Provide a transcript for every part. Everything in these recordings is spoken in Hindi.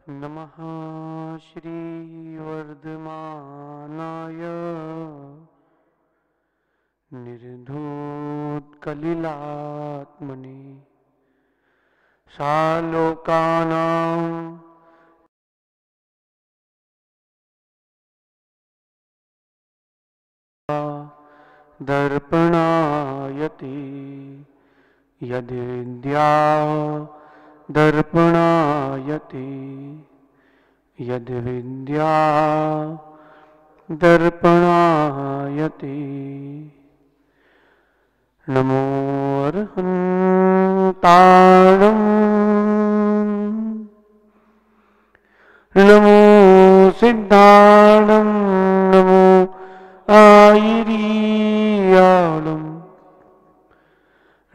नमः श्रीवर्धमानाय निर्धूतकलिलात्मने सालोकानां दर्पणायते यद्विद्या दर्पणायते यद्विद्या दर्पणायते। नमो अर्हन्ताणं नमो सिद्धाणं नमो आयिरीयाणं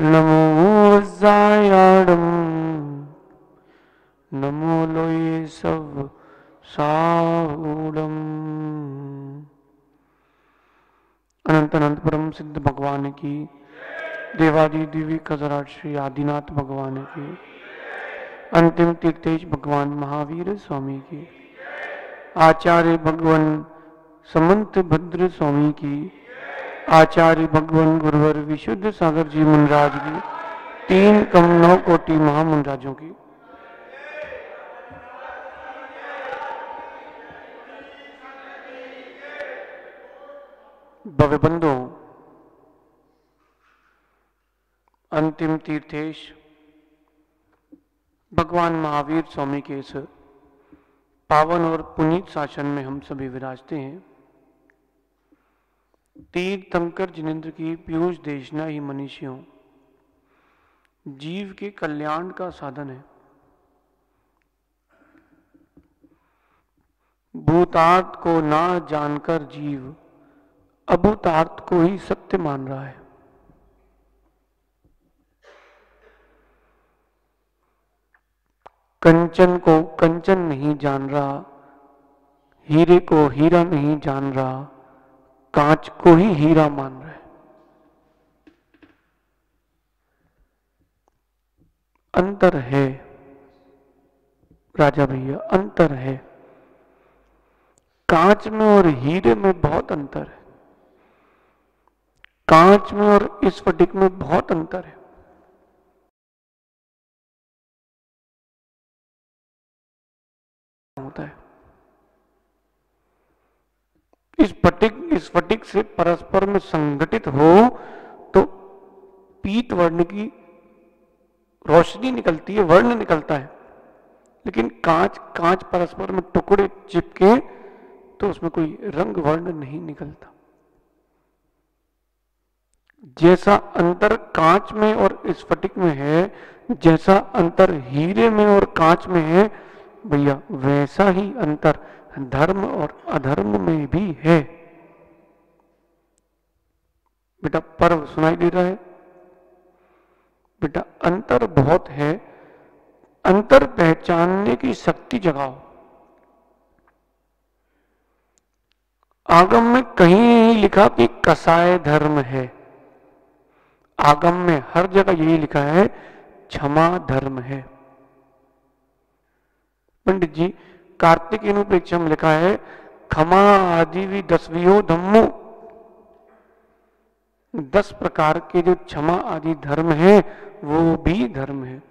नमो वज्रायाणं नमो लोये सब साहूणम्। अनंत अनंत परम सिद्ध भगवान की, देवादि दिव्य खजराट श्री आदिनाथ भगवान की, अंतिम तीर्थेश भगवान महावीर स्वामी की, आचार्य भगवान समंत भद्र स्वामी की, आचार्य भगवान गुरुवर विशुद्ध सागर जी मुनराज की, 3 कम 9 कोटि महामुनराजों की। भव्य बंधु, अंतिम तीर्थेश भगवान महावीर स्वामी के इस पावन और पुनीत शासन में हम सभी विराजते हैं। तीर्थंकर जिनेन्द्र की पीयूष देशना ही मनुष्यों जीव के कल्याण का साधन है। भूतार्थ को ना जानकर जीव अभूतार्थ को ही सत्य मान रहा है। कंचन को कंचन नहीं जान रहा, हीरे को हीरा नहीं जान रहा, कांच को ही हीरा मान रहा है। अंतर है राजा भैया, अंतर है। कांच में और हीरे में बहुत अंतर है। कांच में और स्फटिक में बहुत अंतर है। होता है स्फटिक से परस्पर में संगठित हो तो पीत वर्ण की रोशनी निकलती है, वर्ण निकलता है। लेकिन कांच परस्पर में टुकड़े चिपके तो उसमें कोई रंग वर्ण नहीं निकलता। जैसा अंतर कांच में और स्फटिक में है, जैसा अंतर हीरे में और कांच में है भैया, वैसा ही अंतर धर्म और अधर्म में भी है। बेटा पर्व सुनाई दे रहा है? बेटा अंतर बहुत है। अंतर पहचानने की शक्ति जगाओ। आगम में कहीं नहीं लिखा कि कसाय धर्म है। आगम में हर जगह यही लिखा है क्षमा धर्म है। पंडित जी कार्तिक अनुप्रेक्षा में लिखा है क्षमा आदि भी 10वियो धम्मो। 10 प्रकार के जो क्षमा आदि धर्म है वो भी धर्म है।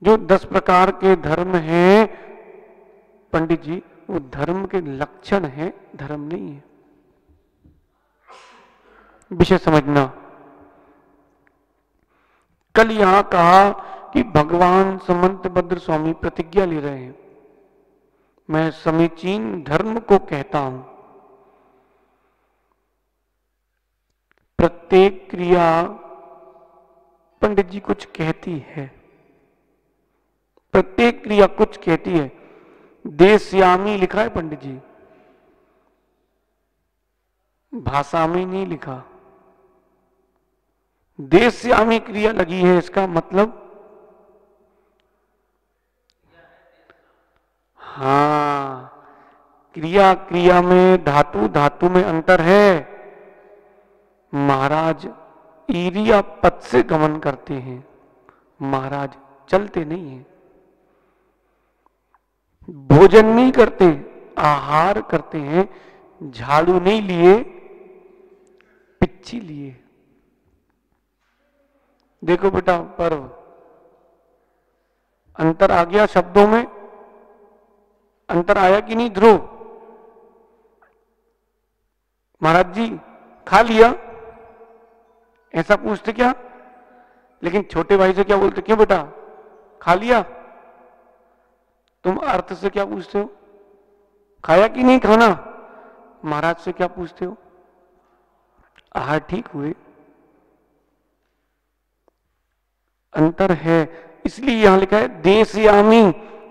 जो 10 प्रकार के धर्म हैं पंडित जी, वो धर्म के लक्षण है, धर्म नहीं है। विषय समझना। कल यहां कहा कि भगवान समंत भद्र स्वामी प्रतिज्ञा ले रहे हैं, मैं समीचीन धर्म को कहता हूं। प्रत्येक क्रिया पंडित जी कुछ कहती है, प्रत्येक क्रिया कुछ कहती है। देश्यामी लिखा है पंडित जी, भाषा में नहीं लिखा। देश्यामी क्रिया लगी है, इसका मतलब हाँ, क्रिया क्रिया में, धातु धातु में अंतर है। महाराज ईरिया पद से गमन करते हैं, महाराज चलते नहीं हैं, भोजन नहीं करते, आहार करते हैं, झाड़ू नहीं लिए, पिच्ची लिए। देखो बेटा पर्व, अंतर आ गया शब्दों में, अंतर आया कि नहीं? ध्रुव, महाराज जी खा लिया, ऐसा पूछते क्या? लेकिन छोटे भाई से क्या बोलते? क्यों बेटा खा लिया? तुम अर्थ से क्या पूछते हो? खाया कि नहीं खाना? महाराज से क्या पूछते हो? आहार ठीक हुए? अंतर है। इसलिए यहां लिखा है देशयामी,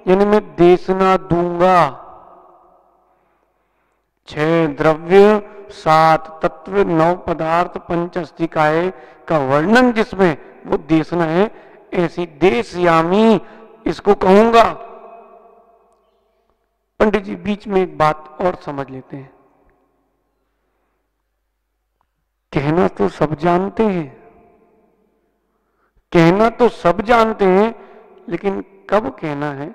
यानी मैं देशना दूंगा। 6 द्रव्य, 7 तत्व, 9 पदार्थ, 5 अस्थिकाय का वर्णन जिसमें वो देशना है, ऐसी देशयामी इसको कहूंगा। पंडित जी बीच में एक बात और समझ लेते हैं। कहना तो सब जानते हैं, कहना तो सब जानते हैं, लेकिन कब कहना है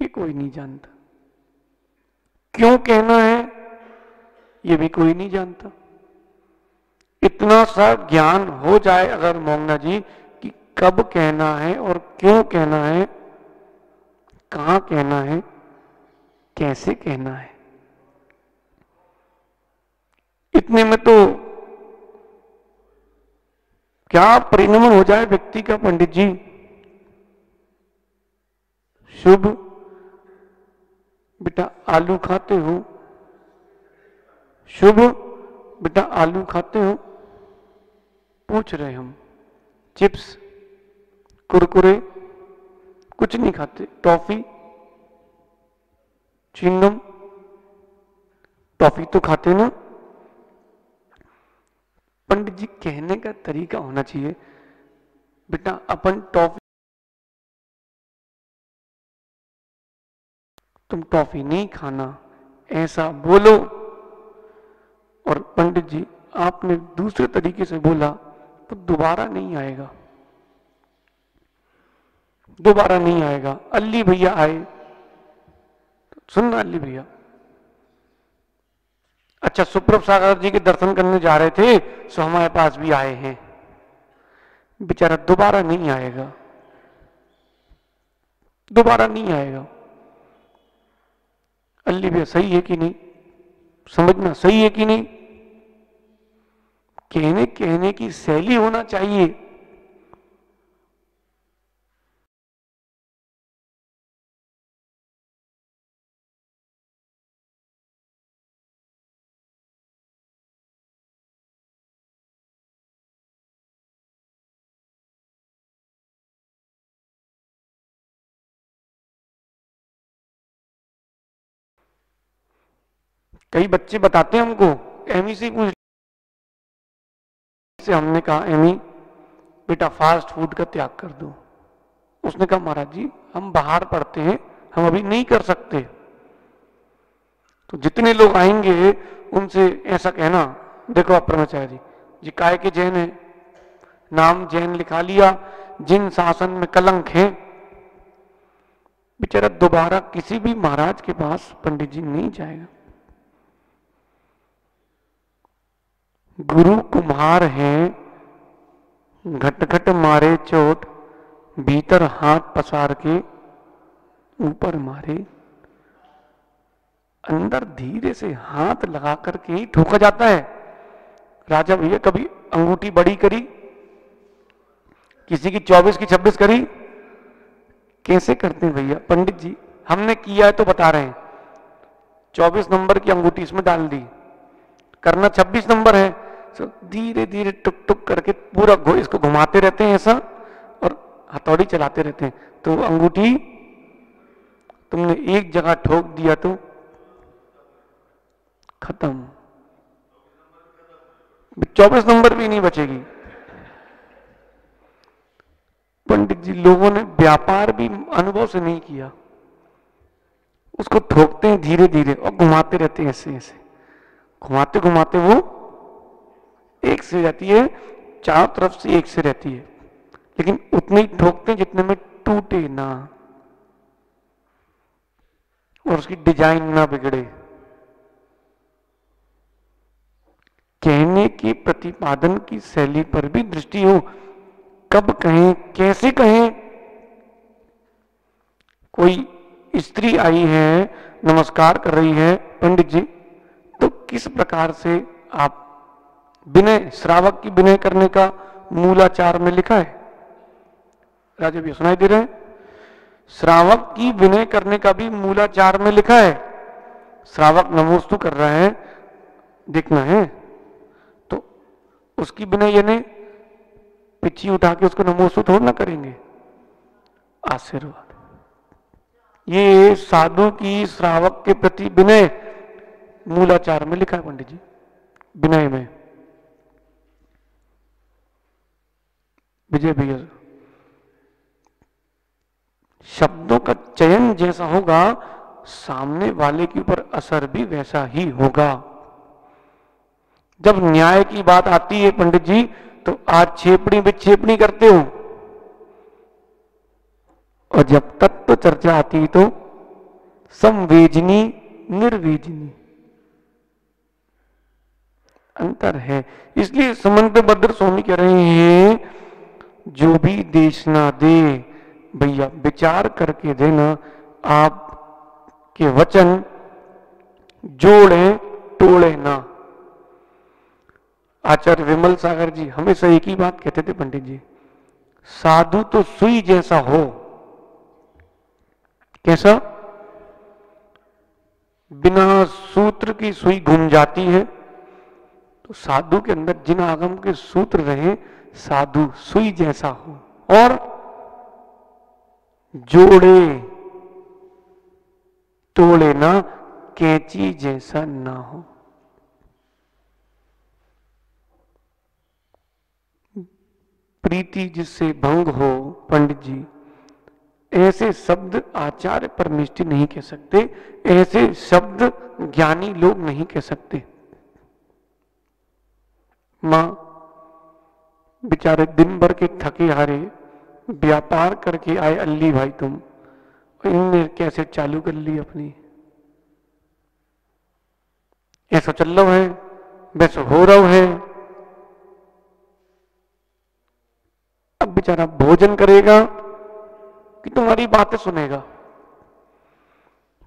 ये कोई नहीं जानता। क्यों कहना है ये भी कोई नहीं जानता। इतना सा ज्ञान हो जाए अगर मोंगना जी कि कब कहना है और क्यों कहना है, कहां कहना है, कैसे कहना है, इतने में तो क्या परिणमन हो जाए व्यक्ति का। पंडित जी शुभ बेटा आलू खाते हो? शुभ बेटा आलू खाते हो? पूछ रहे हम। चिप्स, कुरकुरे कुछ नहीं खाते? टॉफी, च्युइंगम, टॉफी तो खाते ना? पंडित जी कहने का तरीका होना चाहिए, बेटा अपन टॉफी, तुम टॉफी नहीं खाना, ऐसा बोलो। और पंडित जी आपने दूसरे तरीके से बोला तो दोबारा नहीं आएगा, दोबारा नहीं आएगा। अल्ली भैया आए, सुनना अल्ली भैया, अच्छा सुप्रभ सागर जी के दर्शन करने जा रहे थे सो हमारे पास भी आए हैं, बेचारा दोबारा नहीं आएगा, दोबारा नहीं आएगा। अल्ली भैया सही है कि नहीं? समझना सही है कि नहीं? कहने की शैली होना चाहिए। कई बच्चे बताते हैं हमको, एमी से पूछ से हमने कहा एमी बेटा फास्ट फूड का त्याग कर दो। उसने कहा महाराज जी हम बाहर पढ़ते हैं, हम अभी नहीं कर सकते। तो जितने लोग आएंगे उनसे ऐसा कहना, देखो आप ब्रह्मचारी जी काय के जैन है, नाम जैन लिखा लिया, जिन शासन में कलंक है, बेचारा दोबारा किसी भी महाराज के पास पंडित जी नहीं जाएगा। गुरु कुम्हार हैं, घट घट मारे चोट, भीतर हाथ पसार के ऊपर मारे। अंदर धीरे से हाथ लगा करके ही ठोका जाता है। राजा भैया कभी अंगूठी बड़ी करी, किसी की 24 की 26 करी? कैसे करते हैं भैया? पंडित जी हमने किया है तो बता रहे हैं। 24 नंबर की अंगूठी इसमें डाल दी, करना 26 नंबर है, तो धीरे धीरे टुक टुक करके पूरा इसको घुमाते रहते हैं ऐसा, और हथौड़ी चलाते रहते हैं। तो अंगूठी तुमने एक जगह ठोक दिया तो खत्म, 24 नंबर भी नहीं बचेगी। पंडित जी लोगों ने व्यापार भी अनुभव से नहीं किया, उसको ठोकते हैं धीरे धीरे और घुमाते रहते हैं ऐसे ऐसे, घुमाते घुमाते वो एक से जाती है, चारों तरफ से एक से रहती है। लेकिन उतने ही ठोकते हैं जितने में टूटे ना और उसकी डिजाइन ना बिगड़े। कहने के प्रतिपादन की शैली पर भी दृष्टि हो, कब कहें, कैसे कहें। कोई स्त्री आई है, नमस्कार कर रही है पंडित जी, तो किस प्रकार से आप विनय, श्रावक की विनय करने का मूलाचार में लिखा है, राजा भैया सुनाई दे रहे हैं? श्रावक की विनय करने का भी मूलाचार में लिखा है। श्रावक नमोस्तु कर रहा है, देखना है तो उसकी विनय यानी पिछी उठा के उसको नमोस्तु थोड़ा ना करेंगे, आशीर्वाद। ये साधु की श्रावक के प्रति विनय मूलाचार में लिखा है पंडित जी, विनय में। विजय भैया, शब्दों का चयन जैसा होगा सामने वाले के ऊपर असर भी वैसा ही होगा। जब न्याय की बात आती है पंडित जी, तो आज छेपड़ी विक्षेपणी करते हो, और जब तत्व चर्चा आती है तो संवेदनी निर्वेदनी अंतर है। इसलिए समन्वय भद्र स्वामी कह रहे हैं, जो भी देशना दे भैया विचार करके देना, आप के वचन जोड़े तोड़े ना। आचार्य विमल सागर जी हमेशा एक ही बात कहते थे पंडित जी, साधु तो सुई जैसा हो। कैसा? बिना सूत्र की सुई घूम जाती है, तो साधु के अंदर जिन आगम के सूत्र रहे, साधु सुई जैसा हो और जोड़े तोड़े ना, कैंची जैसा ना हो। प्रीति जिससे भंग हो पंडित जी, ऐसे शब्द आचार्य परमेष्टि नहीं कह सकते, ऐसे शब्द ज्ञानी लोग नहीं कह सकते। मां बेचारे दिन भर के थके हारे व्यापार करके आए अल्ली भाई तुम, इनने कैसे चालू कर ली अपनी, ऐसा चल रहा है, वैसा हो रहा है। अब बेचारा भोजन करेगा कि तुम्हारी बातें सुनेगा?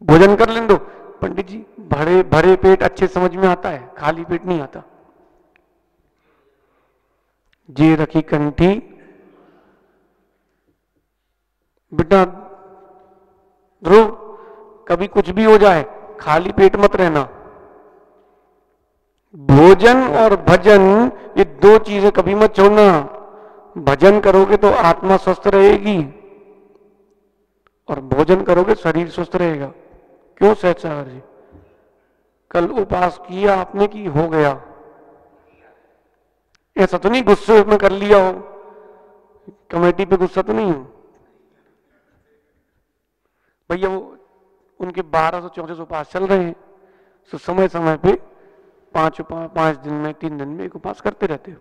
भोजन कर लें दो पंडित जी, भरे भरे पेट अच्छे समझ में आता है, खाली पेट नहीं आता। जे रखी कंठी, बेटा ध्रुव कभी कुछ भी हो जाए खाली पेट मत रहना। भोजन और भजन ये दो चीजें कभी मत छोड़ना। भजन करोगे तो आत्मा स्वस्थ रहेगी और भोजन करोगे शरीर स्वस्थ रहेगा। क्यों सहज सागर जी? कल उपवास किया आपने कि हो गया? ऐसा तो नहीं गुस्से में कर लिया हो, कमेटी पे गुस्सा तो नहीं हो भैया? वो उनके 1234 उपवास चल रहे हैं, तो समय समय पे 5 दिन में 3 दिन में एक उपवास करते रहते हो।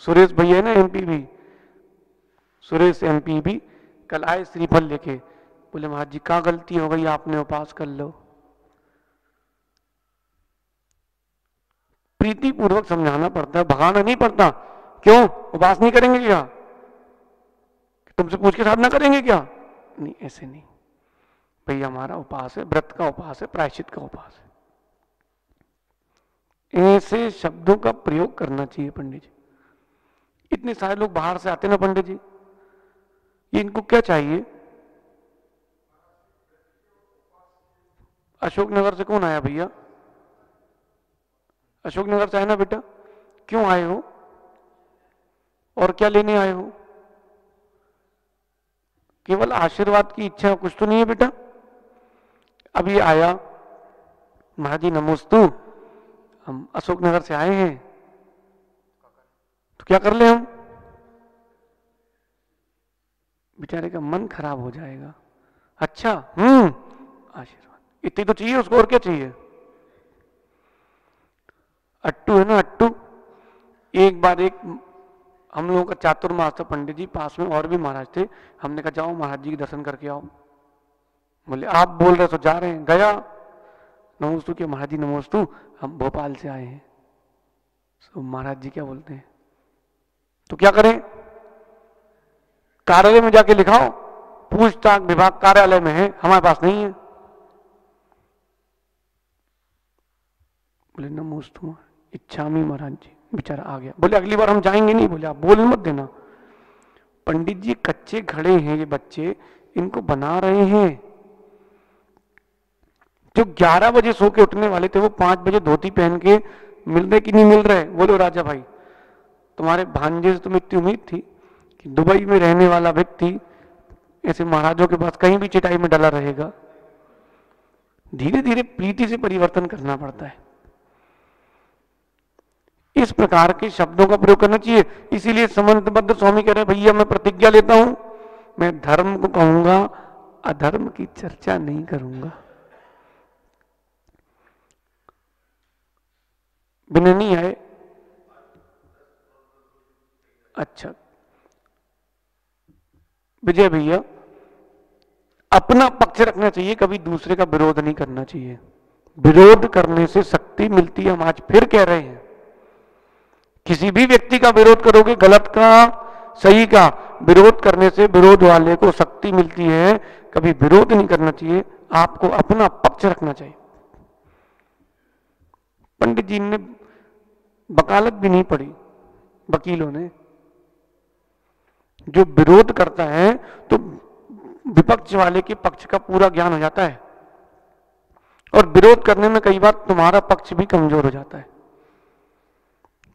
सुरेश भैया है ना एमपी भी, सुरेश एमपी भी कल आए श्रीफल लेके, बोले महाराज जी क्या गलती हो गई, आपने उपवास कर लो। प्रीति पूर्वक समझाना पड़ता है, भगाना नहीं पड़ता। क्यों उपवास नहीं करेंगे क्या? तुमसे पूछ के साधना करेंगे क्या? नहीं, ऐसे नहीं भैया, हमारा उपवास है, व्रत का उपवास है, प्रायश्चित का उपवास है। ऐसे शब्दों का प्रयोग करना चाहिए पंडित जी। इतने सारे लोग बाहर से आते ना पंडित जी, ये इनको क्या चाहिए? अशोकनगर से कौन आया भैया? अशोकनगर से आए ना बेटा? क्यों आए हो और क्या लेने आए हो? केवल आशीर्वाद की इच्छा, कुछ तो नहीं है बेटा? अभी आया महाराज जी नमोस्तु, हम अशोकनगर से आए हैं, तो क्या कर ले हम? बेचारे का मन खराब हो जाएगा। अच्छा आशीर्वाद इतनी तो चाहिए उसको, और क्या चाहिए? अट्टू है ना, अट्टू एक बार एक हम लोगों का चातुर्मास था पंडित जी, पास में और भी महाराज थे। हमने कहा जाओ महाराज जी के दर्शन करके आओ। बोले आप बोल रहे तो जा रहे हैं। गया, नमोस्तु के महाराज जी नमोस्तु, हम भोपाल से आए हैं। तो महाराज जी क्या बोलते हैं, तो क्या करें, कार्यालय में जाके लिखाओ, पूछताछ विभाग कार्यालय में है, हमारे पास नहीं है। बोले नमोस्तु इच्छामी महाराज जी, बेचारा आ गया। बोले अगली बार हम जाएंगे नहीं। बोले आप बोल मत देना, पंडित जी कच्चे खड़े हैं, ये बच्चे इनको बना रहे हैं। जो 11 बजे सो के उठने वाले थे वो 5 बजे धोती पहन के मिल रहे कि नहीं मिल रहे। बोलो राजा भाई, तुम्हारे भांजे से तुम्हें इतनी उम्मीद थी कि दुबई में रहने वाला व्यक्ति ऐसे महाराजों के पास कहीं भी चिटाई में डला रहेगा। धीरे धीरे प्रीति से परिवर्तन करना पड़ता है। इस प्रकार के शब्दों का प्रयोग करना चाहिए। इसीलिए समंतबद्ध स्वामी कह रहे हैं भैया मैं प्रतिज्ञा लेता हूं, मैं धर्म को कहूंगा, अधर्म की चर्चा नहीं करूंगा। बिना नहीं आए, अच्छा विजय भैया, अपना पक्ष रखना चाहिए, कभी दूसरे का विरोध नहीं करना चाहिए। विरोध करने से शक्ति मिलती है, हम आज फिर कह रहे हैं। किसी भी व्यक्ति का विरोध करोगे, गलत का सही का विरोध करने से विरोध वाले को शक्ति मिलती है। कभी विरोध नहीं करना चाहिए, आपको अपना पक्ष रखना चाहिए। पंडित जी ने वकालत भी नहीं पढ़ी, वकीलों ने। जो विरोध करता है तो विपक्ष वाले के पक्ष का पूरा ज्ञान हो जाता है, और विरोध करने में कई बार तुम्हारा पक्ष भी कमजोर हो जाता है।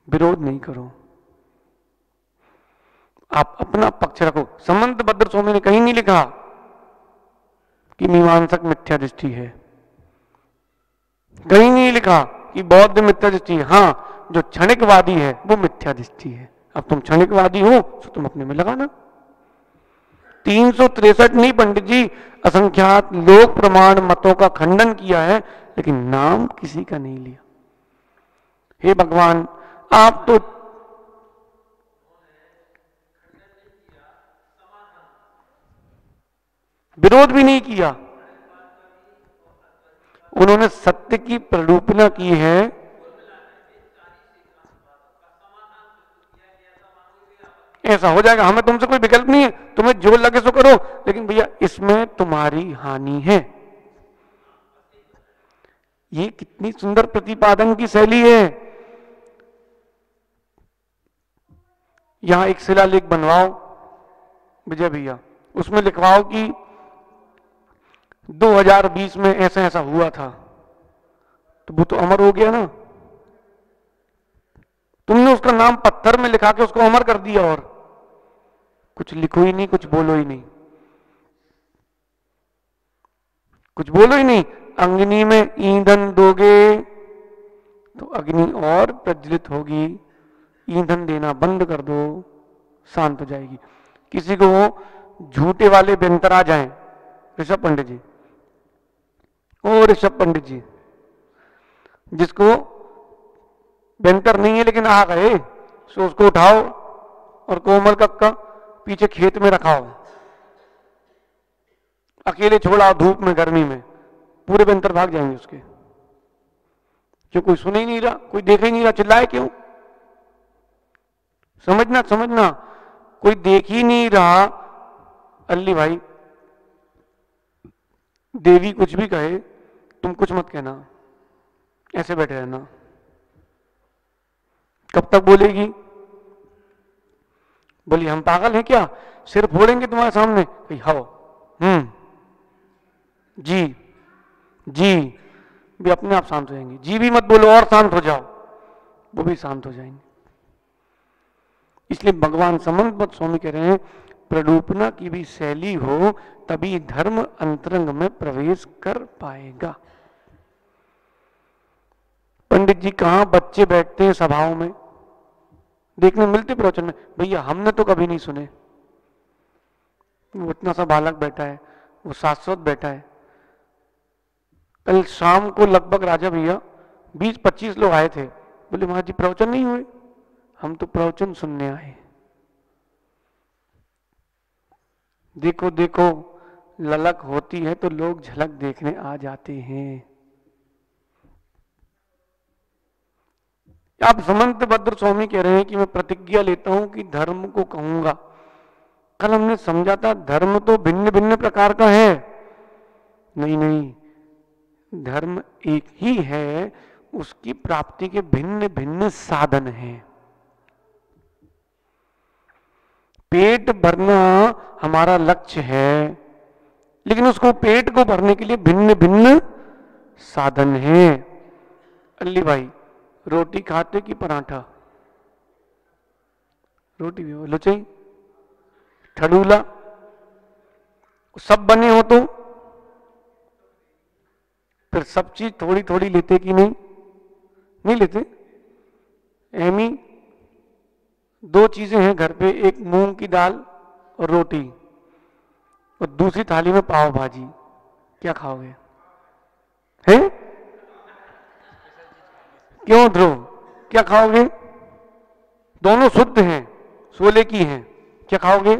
विरोध नहीं करो, आप अपना पक्ष रखो। समंतबद्ध स्वामी ने कहीं नहीं लिखा कि मीमांसक मिथ्या दृष्टि है, कहीं नहीं लिखा कि बौद्ध मिथ्या दृष्टि है। हाँ, जो क्षणिकवादी है वो मिथ्या दृष्टि है। अब तुम क्षणिकवादी हो तो तुम अपने में लगाना। 363 नहीं पंडित जी, असंख्यात लोक प्रमाण मतों का खंडन किया है, लेकिन नाम किसी का नहीं लिया। हे भगवान, आप तो विरोध भी नहीं किया, उन्होंने सत्य की प्ररूपना की है। ऐसा हो जाएगा, हमें तुमसे कोई विकल्प नहीं है, तुम्हें जो लगे सो करो, लेकिन भैया इसमें तुम्हारी हानि है। ये कितनी सुंदर प्रतिपादन की शैली है। यहां एक शिलालेख बनवाओ विजय भैया, उसमें लिखवाओ कि 2020 में ऐसा ऐसा हुआ था, तो वो तो अमर हो गया ना। तुमने उसका नाम पत्थर में लिखा के उसको अमर कर दिया, और कुछ लिखो ही नहीं, कुछ बोलो ही नहीं, कुछ बोलो ही नहीं। अग्नि में ईंधन दोगे तो अग्नि और प्रज्वलित होगी, ईंधन देना बंद कर दो, शांत हो जाएगी। किसी को झूठे वाले व्यंतर आ जाएं, ऋषभ पंडित जी, ओ ऋषभ पंडित जी, जिसको व्यंतर नहीं है लेकिन आ गए, तो उसको उठाओ और कोमल कक्का पीछे खेत में रखाओ, अकेले छोड़ाओ धूप में गर्मी में, पूरे व्यंतर भाग जाएंगे उसके। जो कोई सुन ही नहीं रहा, कोई देख ही नहीं रहा, चिल्लाए क्यों? समझना समझना, कोई देख ही नहीं रहा। अल्ली भाई, देवी कुछ भी कहे तुम कुछ मत कहना, ऐसे बैठे रहना। कब तक बोलेगी? बोली हम पागल हैं क्या, सिर फोड़ेंगे तुम्हारे सामने। हाओ, जी जी, भी अपने आप शांत हो जाएंगे। जी भी मत बोलो और शांत हो जाओ, वो भी शांत हो जाएंगे। इसलिए भगवान समंतबद्ध स्वामी कह रहे हैं, प्ररूपना की भी शैली हो तभी धर्म अंतरंग में प्रवेश कर पाएगा। पंडित जी कहां बच्चे बैठते हैं सभाओं में, देखने मिलते प्रवचन में, भैया हमने तो कभी नहीं सुने। वो इतना सा बालक बैठा है, वो शाश्वत बैठा है। कल शाम को लगभग राजा भैया 20-25 लोग आए थे। बोले महाराज जी प्रवचन नहीं हुए? हम तो प्रवचन सुनने आए। देखो देखो ललक होती है तो लोग झलक देखने आ जाते हैं। आप समंत भद्र स्वामी कह रहे हैं कि मैं प्रतिज्ञा लेता हूं कि धर्म को कहूंगा। कल हमने समझा था धर्म तो भिन्न भिन्न प्रकार का है। नहीं नहीं, धर्म एक ही है, उसकी प्राप्ति के भिन्न भिन्न साधन हैं। पेट भरना हमारा लक्ष्य है, लेकिन उसको पेट को भरने के लिए भिन्न भिन्न साधन हैं। अल्ली भाई, रोटी खाते कि पराठा? रोटी भी बोलो चाहिए, ठडूला सब बने हो तो फिर सब चीज थोड़ी थोड़ी लेते कि नहीं? नहीं लेते। एमी दो चीजें हैं घर पे, एक मूंग की दाल और रोटी, और दूसरी थाली में पाव भाजी, क्या खाओगे? हैं? क्यों ध्रुव, क्या खाओगे? दोनों शुद्ध हैं, शोले की हैं, क्या खाओगे?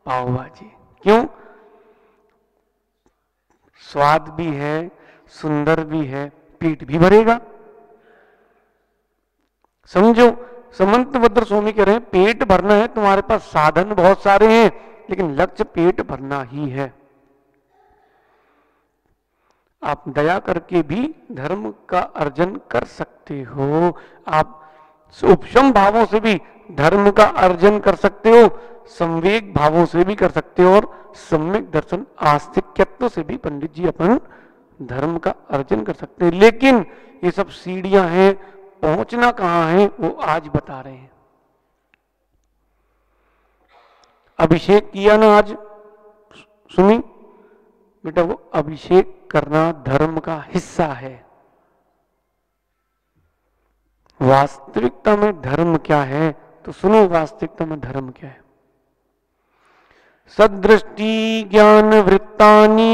पाव भाजी। क्यों? स्वाद भी है, सुंदर भी है, पेट भी भरेगा। समझो, समंत भद्र स्वामी कह रहे हैं पेट भरना है, तुम्हारे पास साधन बहुत सारे हैं, लेकिन लक्ष्य पेट भरना ही है। आप दया करके भी धर्म का अर्जन कर सकते हो, आप उपशम भावों से भी धर्म का अर्जन कर सकते हो, संवेग भावों से भी कर सकते हो, और सम्यक दर्शन आस्तिक्यत्व से भी पंडित जी अपन धर्म का अर्जन कर सकते हैं। लेकिन ये सब सीढ़ियां हैं, पहुंचना कहां है वो आज बता रहे हैं। अभिषेक किया ना आज, सुनी बेटा, वो अभिषेक करना धर्म का हिस्सा है। वास्तविकता में धर्म क्या है तो सुनो, वास्तविकता में धर्म क्या है। सदृष्टि ज्ञान वृत्तानि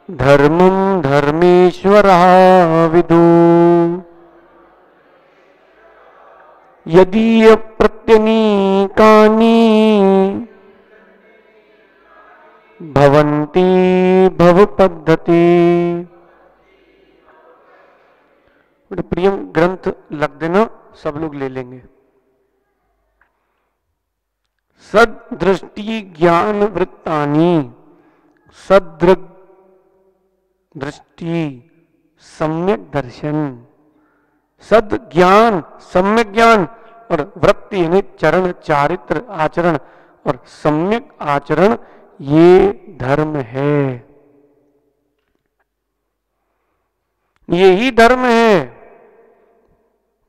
धर्मं धर्मेश्वरः विदु यदि प्रत्यनीकानि भवन्ति भव पद्धति। प्रियम ग्रंथ लग देना, सब लोग ले लेंगे। सदृष्टि ज्ञान वृत्तानि, सदृग दृष्टि, सम्यक दर्शन, सद ज्ञान, सम्यक ज्ञान, और वृत्ति यानी चरण, चारित्र, आचरण, और सम्यक आचरण, ये धर्म है। यही धर्म है।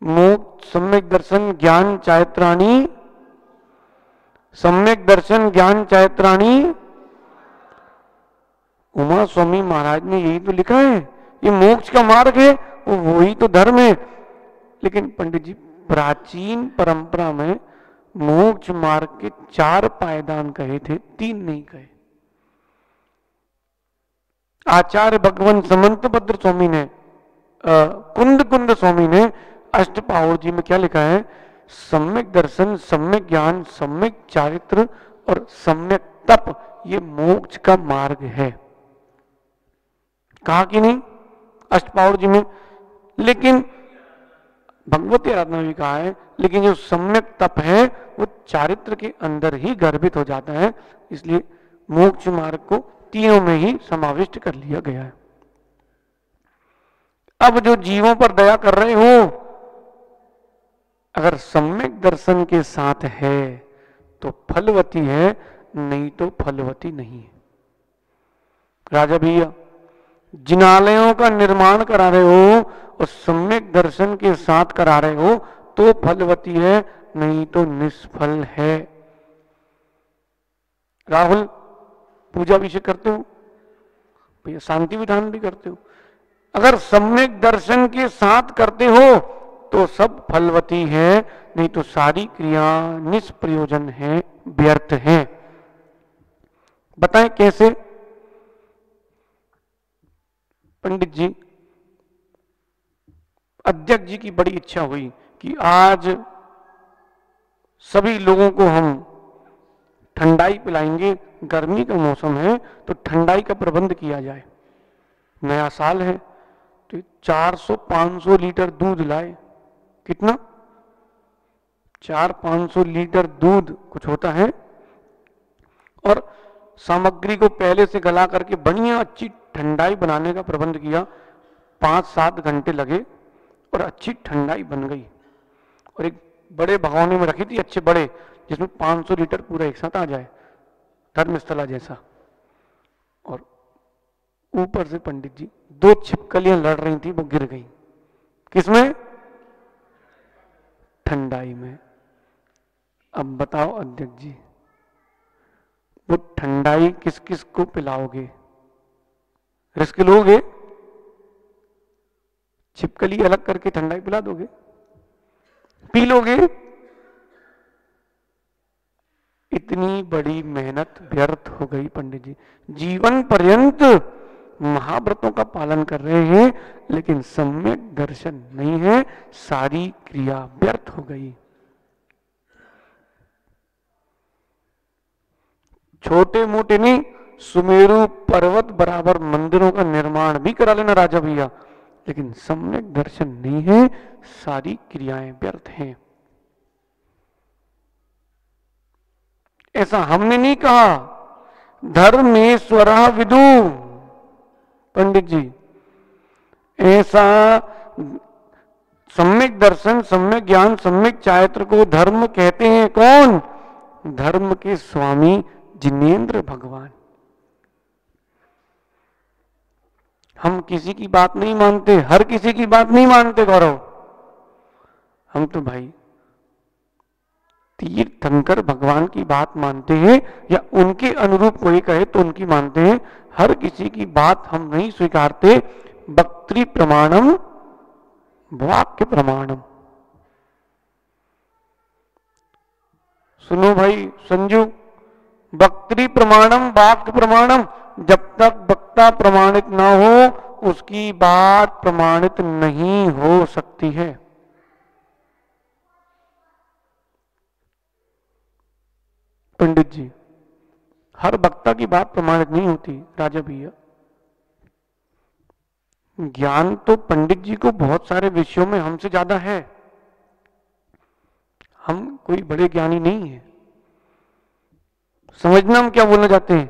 मोक्ष, सम्यक दर्शन, ज्ञान, चारित्राणि, सम्यक दर्शन, ज्ञान, चारित्राणि। उमा स्वामी महाराज ने यही तो लिखा है, ये मोक्ष का मार्ग है, वही तो धर्म है। लेकिन पंडित जी, प्राचीन परंपरा में मोक्ष मार्ग के 4 पायदान कहे थे, 3 नहीं कहे। आचार्य भगवान समंत भद्र स्वामी ने, कुंद स्वामी ने अष्टपाहुर जी में क्या लिखा है? सम्यक दर्शन, सम्यक ज्ञान, सम्यक चारित्र और सम्यक तप, ये मोक्ष का मार्ग है। कहा कि नहीं अष्टपाहुर जी में? लेकिन भगवती आराधना भी कहा है, लेकिन जो सम्यक तप है वो चारित्र के अंदर ही गर्भित हो जाता है, इसलिए मोक्ष मार्ग को तीनों में ही समाविष्ट कर लिया गया है। अब जो जीवों पर दया कर रहे हो, अगर सम्यक दर्शन के साथ है तो फलवती है, नहीं तो फलवती नहीं है। राजा भैया, जिनालयों का निर्माण करा रहे हो और सम्यक दर्शन के साथ करा रहे हो तो फलवती है, नहीं तो निष्फल है। राहुल, पूजा भी करते हो भैया, शांति विधान भी करते हो, अगर सम्यक दर्शन के साथ करते हो तो सब फलवती है, नहीं तो सारी क्रिया निष्प्रयोजन है, व्यर्थ है। बताएं कैसे? पंडित जी, अध्यक्ष जी की बड़ी इच्छा हुई कि आज सभी लोगों को हम ठंडाई पिलाएंगे, गर्मी का मौसम है तो ठंडाई का प्रबंध किया जाए। नया साल है तो 400-500 लीटर दूध लाए। कितना? 400-500 लीटर दूध कुछ होता है। और सामग्री को पहले से गला करके बढ़िया अच्छी ठंडाई बनाने का प्रबंध किया। 5-7 घंटे लगे और अच्छी ठंडाई बन गई। और एक बड़े भगोने में रखी थी, अच्छे बड़े, जिसमें 500 लीटर पूरा एक साथ आ जाए, धर्मस्थला जैसा। और ऊपर से पंडित जी 2 छिपकलियां लड़ रही थी, वो गिर गई। किसमें? ठंडाई में। अब बताओ अध्यक्ष जी, वो ठंडाई किस किस को पिलाओगे? रिस्क लोगे? छिपकली अलग करके ठंडाई पिला दोगे? पी लोगे? इतनी बड़ी मेहनत व्यर्थ हो गई पंडित जी। जीवन पर्यंत महाव्रतों का पालन कर रहे हैं लेकिन सम्यक दर्शन नहीं है, सारी क्रिया व्यर्थ हो गई। छोटे मोटे नहीं, सुमेरु पर्वत बराबर मंदिरों का निर्माण भी करा लेना राजा भैया, लेकिन सम्यक दर्शन नहीं है, सारी क्रियाएं व्यर्थ हैं। ऐसा हमने नहीं कहा, धर्मेश्वरः विदु पंडित जी। ऐसा सम्यक दर्शन, सम्यक ज्ञान, सम्यक चारित्र को धर्म कहते हैं कौन? धर्म के स्वामी जिनेंद्र भगवान। हम किसी की बात नहीं मानते, हर किसी की बात नहीं मानते गौरव। हम तो भाई तीर्थंकर भगवान की बात मानते हैं, या उनके अनुरूप कोई कहे तो उनकी मानते हैं। हर किसी की बात हम नहीं स्वीकारते। वक्तृ प्रमाणम वाक्य प्रमाणम। सुनो भाई संजू, वक्तृ प्रमाणम वाक्य प्रमाणम। जब तक वक्ता प्रमाणित ना हो उसकी बात प्रमाणित नहीं हो सकती है। पंडित जी, हर वक्ता की बात प्रमाणित नहीं होती राजा भैया। ज्ञान तो पंडित जी को बहुत सारे विषयों में हमसे ज्यादा है। हम कोई बड़े ज्ञानी नहीं है, समझना हम क्या बोलना चाहते हैं।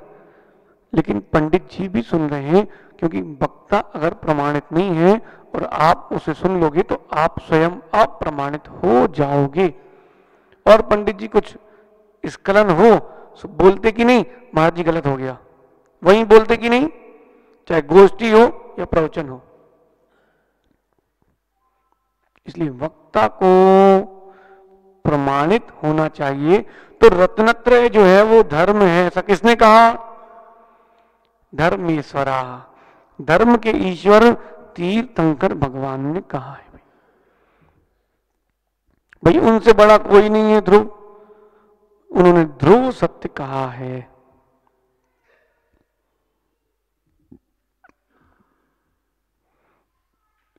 लेकिन पंडित जी भी सुन रहे हैं, क्योंकि वक्ता अगर प्रमाणित नहीं है और आप उसे सुन लोगे तो आप स्वयं अप्रमाणित हो जाओगे। और पंडित जी कुछ स्खलन हो, बोलते कि नहीं महाराज जी गलत हो गया, वहीं बोलते कि नहीं, चाहे गोष्ठी हो या प्रवचन हो। इसलिए वक्ता को प्रमाणित होना चाहिए। तो रत्नत्रय जो है वो धर्म है, ऐसा किसने कहा? धर्मेश्वरा, धर्म के ईश्वर तीर्थंकर भगवान ने कहा है। भाई उनसे बड़ा कोई नहीं है ध्रुव, उन्होंने ध्रुव सत्य कहा है।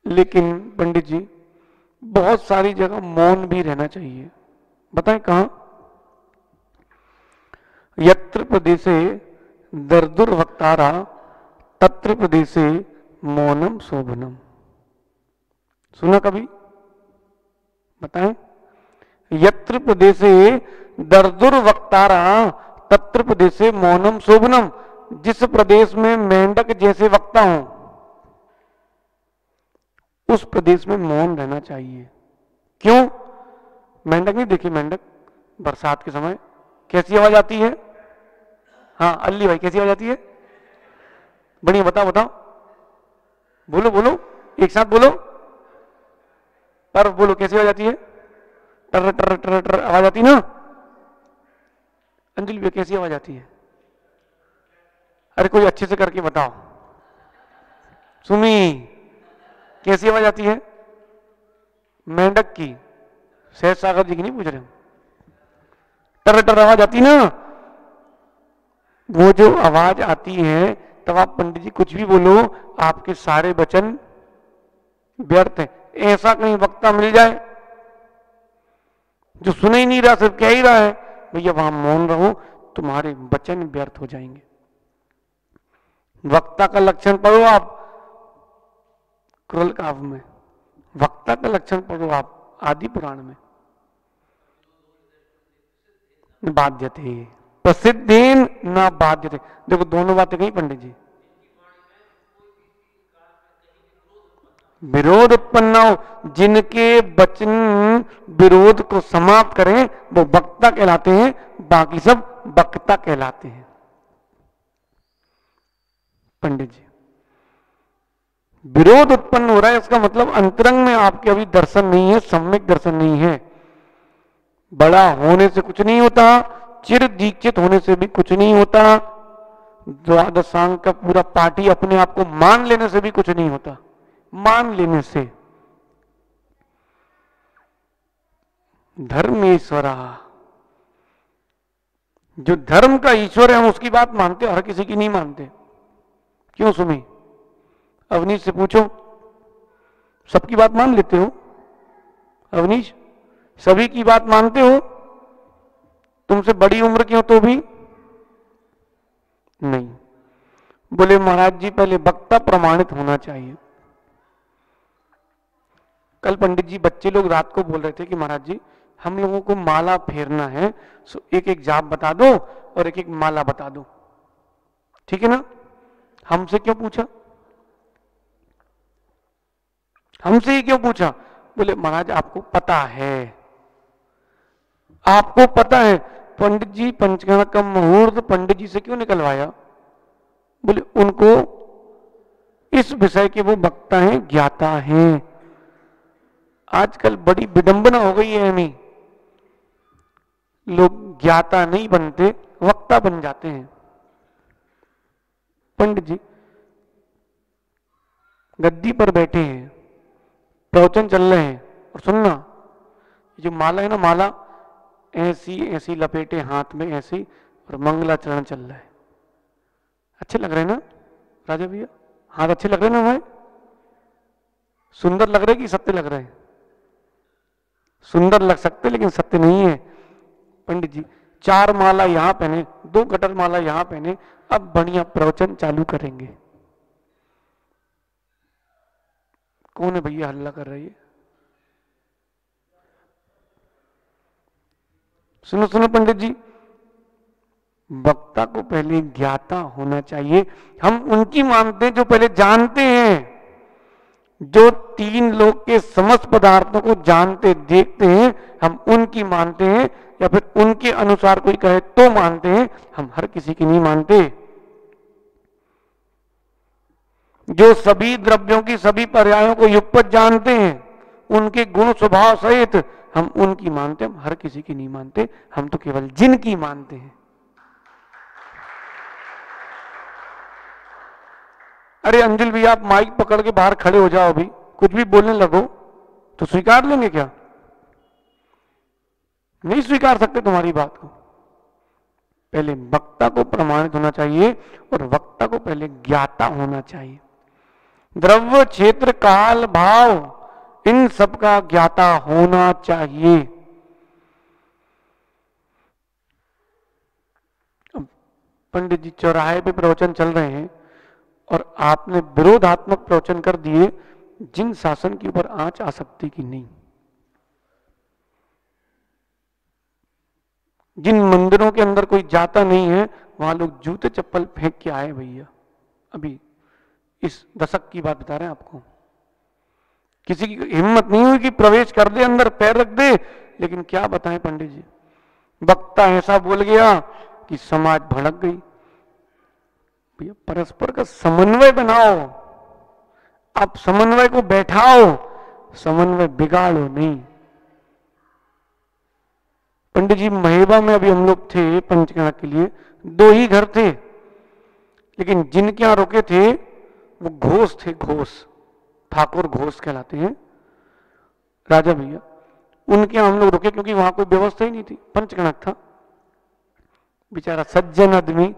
लेकिन पंडित जी बहुत सारी जगह मौन भी रहना चाहिए। बताएं कहां? यत्र प्रदेशे दर्दुर वक्तारा तत्र प्रदेशे मौनम शोभनम। सुना कभी? बताएं। यत्र प्रदेशे दर्दुर वक्तारा तत्र प्रदेशे मौनम शोभनम। जिस प्रदेश में मेंढक जैसे वक्ता हो उस प्रदेश में मौन रहना चाहिए। क्यों? मेंढक नहीं देखी? मेंढक बरसात के समय कैसी आवाज आती है? हाँ अल्ली भाई, कैसी आवाज आती है? बढ़िया, बताओ बताओ, बोलो बोलो, एक साथ बोलो, पर बोलो कैसी आवाज आती है? टर टर टर टर आवाज आती ना? अंजलि भैया कैसी आवाज आती है? अरे कोई अच्छे से करके बताओ। सुमी कैसी आवाज आती है? मेंढक की। सहज सागर जी की नहीं पूछ रहे हम। टर टर आवाज आती ना? वो जो आवाज आती है तब आप पंडित जी कुछ भी बोलो, आपके सारे वचन व्यर्थ हैं। ऐसा कहीं वक्ता मिल जाए जो सुन ही नहीं रहा, सिर्फ कह ही रहा है, भैया वहां मौन रहो, तुम्हारे वचन व्यर्थ हो जाएंगे। वक्ता का लक्षण पढ़ो आप क्रोल काव्य में, वक्ता का लक्षण पढ़ो आप आदि पुराण में। बाध्यते प्रसिद्धेन न बाध्यते, देखो दोनों बातें कही पंडित जी। विरोध उत्पन्न हो, जिनके वचन विरोध को समाप्त करें वो वक्ता कहलाते हैं, बाकी सब वक्ता कहलाते हैं। पंडित जी विरोध उत्पन्न हो रहा है, इसका मतलब अंतरंग में आपके अभी दर्शन नहीं है, सम्यक दर्शन नहीं है। बड़ा होने से कुछ नहीं होता, चिर दीक्षित होने से भी कुछ नहीं होता, द्वादशांग का पूरा पार्टी अपने आप को मान लेने से भी कुछ नहीं होता। मान लेने से धर्मेश्वरा, जो धर्म का ईश्वर है हम उसकी बात मानते, हर किसी की नहीं मानते। क्यों सुमी? अवनीश से पूछो, सबकी बात मान लेते हो? अवनीश सभी की बात मानते हो? तुमसे बड़ी उम्र की हो तो भी नहीं। बोले महाराज जी पहले वक्ता प्रमाणित होना चाहिए। कल पंडित जी बच्चे लोग रात को बोल रहे थे कि महाराज जी हम लोगों को माला फेरना है, सो एक एक जाप बता दो और एक एक माला बता दो, ठीक है ना? हमसे क्यों पूछा? हमसे ही क्यों पूछा? बोले महाराज आपको पता है, आपको पता है। पंडित जी पंचगण का मुहूर्त पंडित जी से क्यों निकलवाया? बोले उनको इस विषय के वो वक्ता हैं, ज्ञाता हैं। आजकल बड़ी विडंबना हो गई है हमें, लोग ज्ञाता नहीं बनते, वक्ता बन जाते हैं। पंडित जी गद्दी पर बैठे हैं, प्रवचन चल रहे हैं, और सुनना जो माला है ना, माला ऐसी ऐसी लपेटे हाथ में ऐसी, और मंगलाचरण चल रहा है। अच्छे लग रहे हैं ना राजा भैया? हाथ अच्छे लग रहे हैं ना भाई? सुंदर लग रहे कि सत्य लग रहे हैं? सुंदर लग सकते लेकिन सत्य नहीं है। पंडित जी 4 माला यहां पहने, 2 कटर माला यहां पहने, अब बढ़िया प्रवचन चालू करेंगे। कौन है भैया हल्ला कर रही है? सुनो सुनो पंडित जी, वक्ता को पहले ज्ञाता होना चाहिए। हम उनकी मानते हैं जो पहले जानते हैं, जो 3 लोक के समस्त पदार्थों को जानते देखते हैं, हम उनकी मानते हैं, या फिर उनके अनुसार कोई कहे तो मानते हैं, हम हर किसी की नहीं मानते। जो सभी द्रव्यों की सभी पर्यायों को युगपत जानते हैं, उनके गुण स्वभाव सहित हम उनकी मानते, हम हर किसी की नहीं मानते, हम तो केवल जिनकी मानते हैं। अरे अंजुल भैया आप माइक पकड़ के बाहर खड़े हो जाओ, अभी कुछ भी बोलने लगो तो स्वीकार लेंगे क्या? नहीं स्वीकार सकते तुम्हारी बात को। पहले वक्ता को प्रमाणित होना चाहिए, और वक्ता को पहले ज्ञाता होना चाहिए। द्रव्य क्षेत्र काल भाव इन सब का ज्ञाता होना चाहिए। पंडित जी चौराहे पे प्रवचन चल रहे हैं और आपने विरोधात्मक प्रवचन कर दिए, जिन शासन के ऊपर आंच आ सकती कि नहीं। जिन मंदिरों के अंदर कोई जाता नहीं है, वहां लोग जूते चप्पल फेंक के आए भैया। अभी इस दशक की बात बता रहे हैं आपको। किसी की हिम्मत नहीं हुई कि प्रवेश कर दे, अंदर पैर रख दे। लेकिन क्या बताएं पंडित जी, वक्ता ऐसा बोल गया कि समाज भड़क गई। भैया परस्पर का समन्वय बनाओ, आप समन्वय को बैठाओ, समन्वय बिगाड़ो नहीं। पंडित जी महेबा में अभी हम लोग थे पंचगणा के लिए, 2 ही घर थे, लेकिन जिनके यहां रुके थे वो घोष थे, घोष, ठाकुर घोष कहलाते हैं राजा भैया। उनके यहां हम लोग रुके क्योंकि वहां कोई व्यवस्था ही नहीं थी, पंचगणक था। बेचारा सज्जन आदमी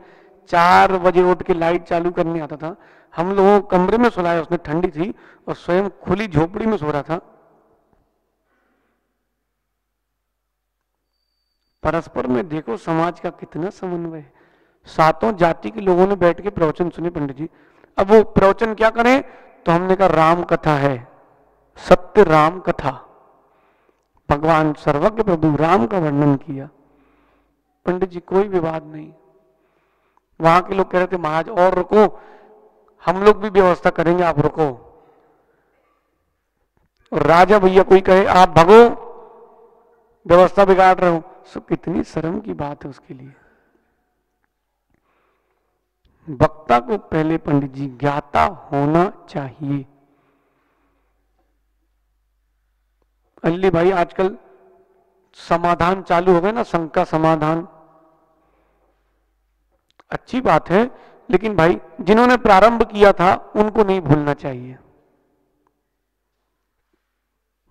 4 बजे उठ के लाइट चालू करने आता था। हम लोगों को कमरे में सुलाया उसने, ठंडी थी, और स्वयं खुली झोपड़ी में सो रहा था। परस्पर में देखो समाज का कितना समन्वय है। सातों जाति के लोगों ने बैठ के प्रवचन सुने पंडित जी। अब वो प्रवचन क्या करें, तो हमने कहा राम कथा है, सत्य राम कथा, भगवान सर्वज्ञ प्रभु राम का वर्णन किया। पंडित जी कोई विवाद नहीं। वहां के लोग कह रहे थे महाराज और रुको, हम लोग भी व्यवस्था करेंगे, आप रुको। और राजा भैया कोई कहे आप भगो, व्यवस्था बिगाड़ रहे हो, सो कितनी शर्म की बात है उसके लिए। वक्ता को पहले पंडित जी ज्ञाता होना चाहिए। अल्ली भाई आजकल समाधान चालू हो गए ना, शंका समाधान, अच्छी बात है, लेकिन भाई जिन्होंने प्रारंभ किया था उनको नहीं भूलना चाहिए।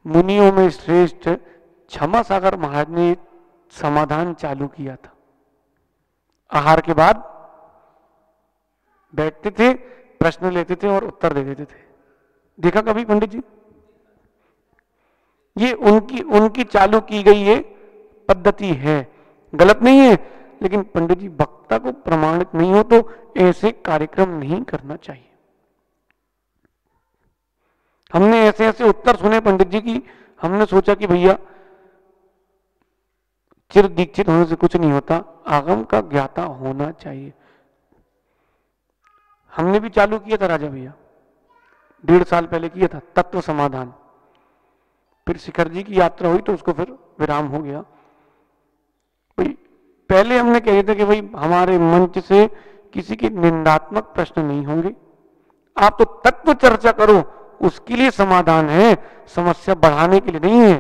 मुनियों में श्रेष्ठ क्षमा सागर महाराज ने समाधान चालू किया था। आहार के बाद बैठते थे, प्रश्न लेते थे और उत्तर दे देते थे। देखा कभी पंडित जी? ये उनकी चालू की गई ये पद्धति है, गलत नहीं है, लेकिन पंडित जी वक्ता को प्रमाणित नहीं हो तो ऐसे कार्यक्रम नहीं करना चाहिए। हमने ऐसे ऐसे उत्तर सुने पंडित जी की, हमने सोचा कि भैया चिर दीक्षित होने से कुछ नहीं होता, आगम का ज्ञाता होना चाहिए। हमने भी चालू किया था राजा भैया, 1.5 साल पहले किया था तत्व समाधान। फिर शिखर जी की यात्रा हुई तो उसको फिर विराम हो गया। भाई पहले हमने कहे थे कि भाई हमारे मंच से किसी के निंदात्मक प्रश्न नहीं होंगे, आप तो तत्व चर्चा करो, उसके लिए समाधान है, समस्या बढ़ाने के लिए नहीं है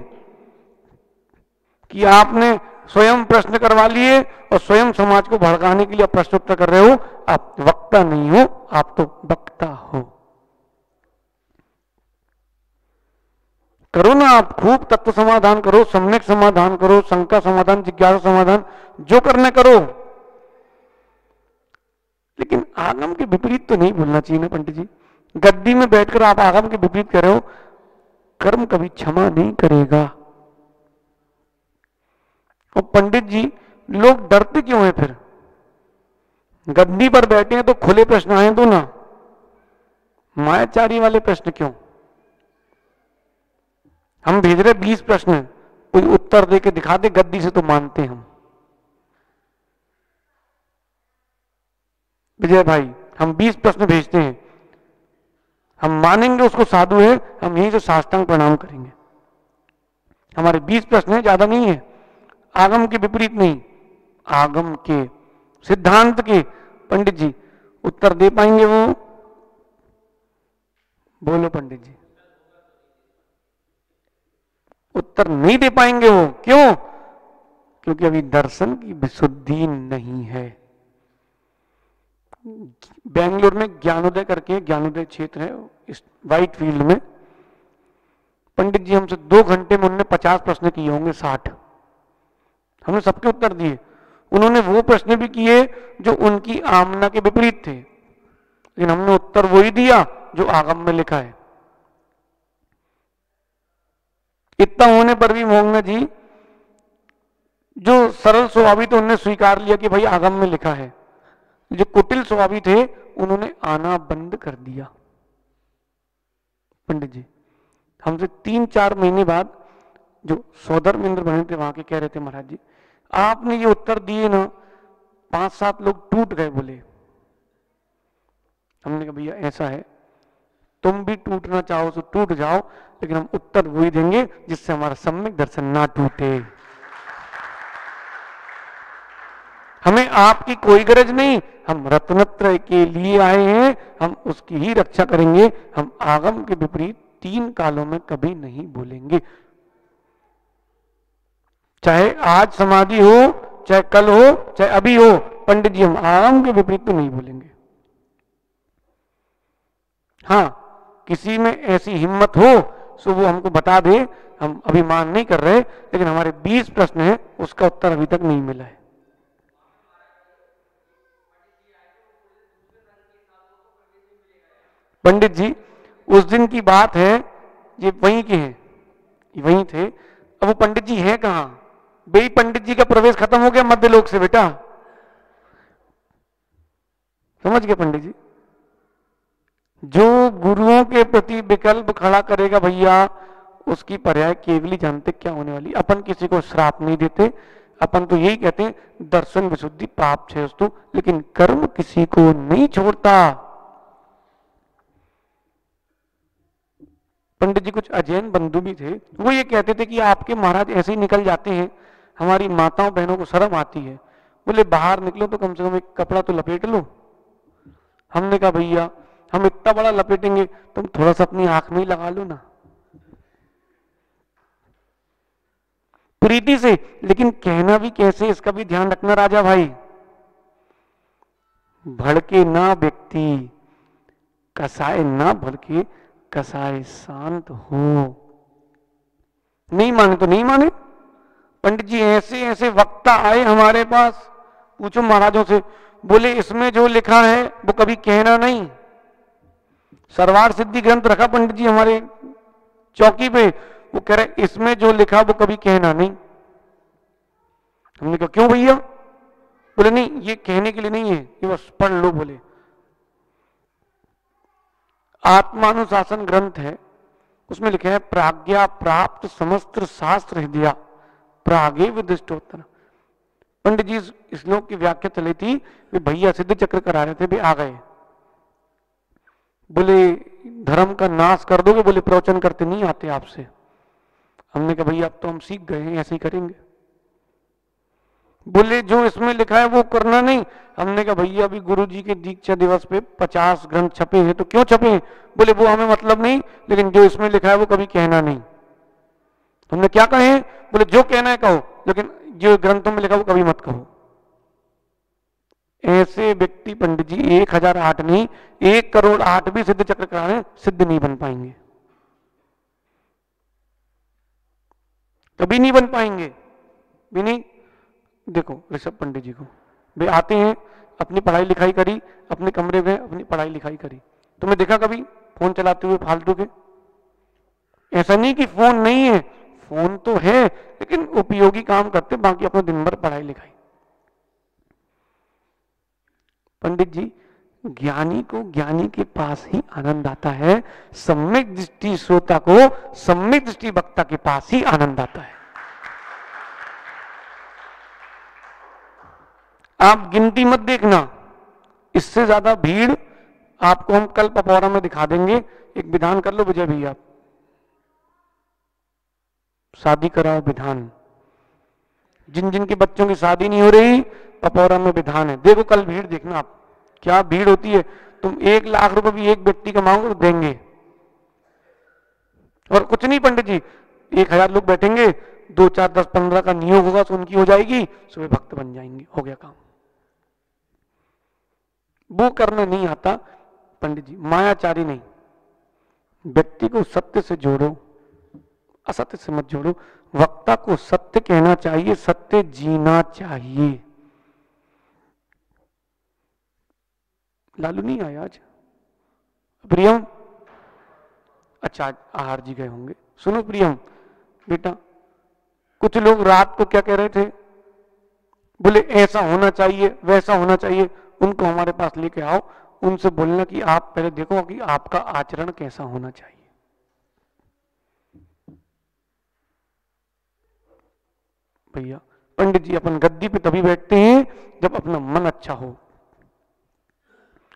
कि आपने स्वयं प्रश्न करवा लिए और स्वयं समाज को भड़काने के लिए प्रश्न उत्तर कर रहे हो। आप वक्ता नहीं हो, आप तो वक्ता हो। करो ना, आप खूब तत्व समाधान करो, सम्यक समाधान करो, शंका समाधान, जिज्ञासा समाधान, जो करने करो, लेकिन आगम के विपरीत तो नहीं भूलना चाहिए ना पंडित जी। गद्दी में बैठकर आप आगम के विपरीत कह रहे हो, कर्म कभी क्षमा नहीं करेगा। और पंडित जी लोग डरते क्यों हैं फिर? गद्दी पर बैठे हैं तो खुले प्रश्न आए दो ना, मायाचारी वाले प्रश्न क्यों? हम भेज रहे 20 प्रश्न, कोई उत्तर दे के दिखा दे गद्दी से तो मानते हम। विजय भाई हम 20 प्रश्न भेजते हैं, हम मानेंगे उसको साधु है, हम यहीं से साष्टांग प्रणाम करेंगे। हमारे 20 प्रश्न है, ज्यादा नहीं है, आगम के विपरीत नहीं, आगम के सिद्धांत के। पंडित जी उत्तर दे पाएंगे वो? बोलो पंडित जी, उत्तर नहीं दे पाएंगे वो, क्यों? क्योंकि अभी दर्शन की विशुद्धि नहीं है। बेंगलुरु में ज्ञानोदय करके, ज्ञानोदय क्षेत्र है इस व्हाइट फील्ड में, पंडित जी हमसे 2 घंटे में उन्होंने 50 प्रश्न किए होंगे, 60। हमने सबके उत्तर दिए। उन्होंने वो प्रश्न भी किए जो उनकी आमना के विपरीत थे, लेकिन हमने उत्तर वही दिया जो आगम में लिखा है। इतना होने पर भी मोहंगा जी जो सरल स्वभावी थे उन्होंने स्वीकार लिया कि भाई आगम में लिखा है। जो कुटिल स्वभावी थे उन्होंने आना बंद कर दिया। पंडित जी हमसे 3-4 महीने बाद जो सौधर मिंद्र बने थे वहां के कह रहे थे महाराज जी आपने ये उत्तर दिए ना, 5-7 लोग टूट गए बोले। हमने कहा भैया ऐसा है, तुम भी टूटना चाहो तो टूट जाओ, लेकिन हम उत्तर वही देंगे जिससे हमारा सम्यक दर्शन ना टूटे। हमें आपकी कोई गरज नहीं, हम रत्नत्रय के लिए आए हैं, हम उसकी ही रक्षा करेंगे। हम आगम के विपरीत 3 कालों में कभी नहीं बोलेंगे, चाहे आज समाधि हो, चाहे कल हो, चाहे अभी हो। पंडित जी हम आगम के विपरीत तो नहीं बोलेंगे। हाँ किसी में ऐसी हिम्मत हो तो वो हमको बता दे, हम अभी मान नहीं कर रहे, लेकिन हमारे 20 प्रश्न हैं उसका उत्तर अभी तक नहीं मिला है। पंडित जी उस दिन की बात है, ये वहीं के हैं, वहीं थे। अब वो पंडित जी हैं कहाँ? भाई पंडित जी का प्रवेश खत्म हो गया मध्य लोक से बेटा, समझ गए पंडित जी। जो गुरुओं के प्रति विकल्प खड़ा करेगा भैया, उसकी पर्याय केवली जानते क्या होने वाली। अपन किसी को श्राप नहीं देते, अपन तो यही कहते हैं दर्शन विशुद्धि प्राप्त है वस्तु, लेकिन कर्म किसी को नहीं छोड़ता। पंडित जी कुछ अजैन बंधु भी थे, वो ये कहते थे कि आपके महाराज ऐसे ही निकल जाते हैं, हमारी माताओं बहनों को शर्म आती है। बोले बाहर निकलो तो कम से कम एक कपड़ा तो लपेट लो। हमने कहा भैया हम इतना बड़ा लपेटेंगे, तुम थोड़ा सा अपनी आंख में ही लगा लो ना, प्रीति से। लेकिन कहना भी कैसे, इसका भी ध्यान रखना राजा भाई। भड़के ना व्यक्ति, कसाय ना भड़के, कसाय शांत हो। नहीं माने तो नहीं माने। पंडित जी ऐसे ऐसे वक्ता आए हमारे पास, पूछो महाराजों से, बोले इसमें जो लिखा है वो कभी कहना नहीं। सरवार सिद्धि ग्रंथ रखा पंडित जी हमारे चौकी पे, वो कह रहे इसमें जो लिखा वो कभी कहना नहीं। हमने कहा क्यों भैया? बोले नहीं ये कहने के लिए नहीं है, ये बस पढ़ लो। बोले आत्मानुशासन ग्रंथ है, उसमें लिखा है प्राज्ञा प्राप्त समस्त शास्त्र हृदया प्रागे विदिष्टोत्तर। पंडित जी इस श्लोक की व्याख्या चली थी, वे भैया सिद्ध चक्र करा रहे थे, वे आ गए। बोले धर्म का नाश कर दोगे? बोले प्रवचन करते नहीं आते आपसे। हमने कहा भैया अब तो हम सीख गए हैं, ऐसे ही करेंगे। बोले जो इसमें लिखा है वो करना नहीं। हमने कहा भैया अभी गुरु जी के दीक्षा दिवस पे 50 ग्रंथ छपे हैं, तो क्यों छपे हैं? बोले वो हमें मतलब नहीं, लेकिन जो इसमें लिखा है वो कभी कहना नहीं। तुमने क्या कहे? बोले जो कहना है कहो, लेकिन जो ग्रंथों में लिखा वो कभी मत कहो। ऐसे व्यक्ति पंडित जी 1008 नहीं 1,08,00,000 भी सिद्ध चक्र कराने सिद्ध नहीं बन पाएंगे, कभी नहीं बन पाएंगे भी नहीं। देखो ऋषभ पंडित जी को, वे आते हैं, अपनी पढ़ाई लिखाई करी, अपने कमरे में अपनी पढ़ाई लिखाई करी। तुमने देखा कभी फोन चलाते हुए फालतू के? ऐसा नहीं कि फोन नहीं है, फोन तो है, लेकिन उपयोगी काम करते, बाकी अपना दिन भर पढ़ाई लिखाई। पंडित जी ज्ञानी को ज्ञानी के पास ही आनंद आता है, सम्यक दृष्टि श्रोता को सम्यक दृष्टि वक्ता के पास ही आनंद आता है। आप गिनती मत देखना, इससे ज्यादा भीड़ आपको हम कल पपौरा में दिखा देंगे। एक विधान कर लो विजय भैया, शादी कराओ विधान। जिन जिन के बच्चों की शादी नहीं हो रही, पपौरा में विधान है। देखो कल भीड़ देखना आप, क्या भीड़ होती है। तुम 1 लाख रुपए भी एक व्यक्ति का मांगो तो देंगे। और कुछ नहीं पंडित जी, 1000 लोग बैठेंगे, 2, 4, 10, 15 का नियोग होगा तो उनकी हो जाएगी, सुबह भक्त बन जाएंगे, हो गया काम। वो करना नहीं आता पंडित जी, मायाचारी नहीं। व्यक्ति को सत्य से जोड़ो, असत्य से मत जोड़ो। वक्ता को सत्य कहना चाहिए, सत्य जीना चाहिए। लालू नहीं आया आज? प्रियम, अच्छा आहार जी गए होंगे। सुनो प्रियम बेटा, कुछ लोग रात को क्या कह रहे थे, बोले ऐसा होना चाहिए वैसा होना चाहिए। उनको हमारे पास लेके आओ, उनसे बोलना कि आप पहले देखो कि आपका आचरण कैसा होना चाहिए। भैया पंडित जी अपन गद्दी पे तभी बैठते हैं जब अपना मन अच्छा हो।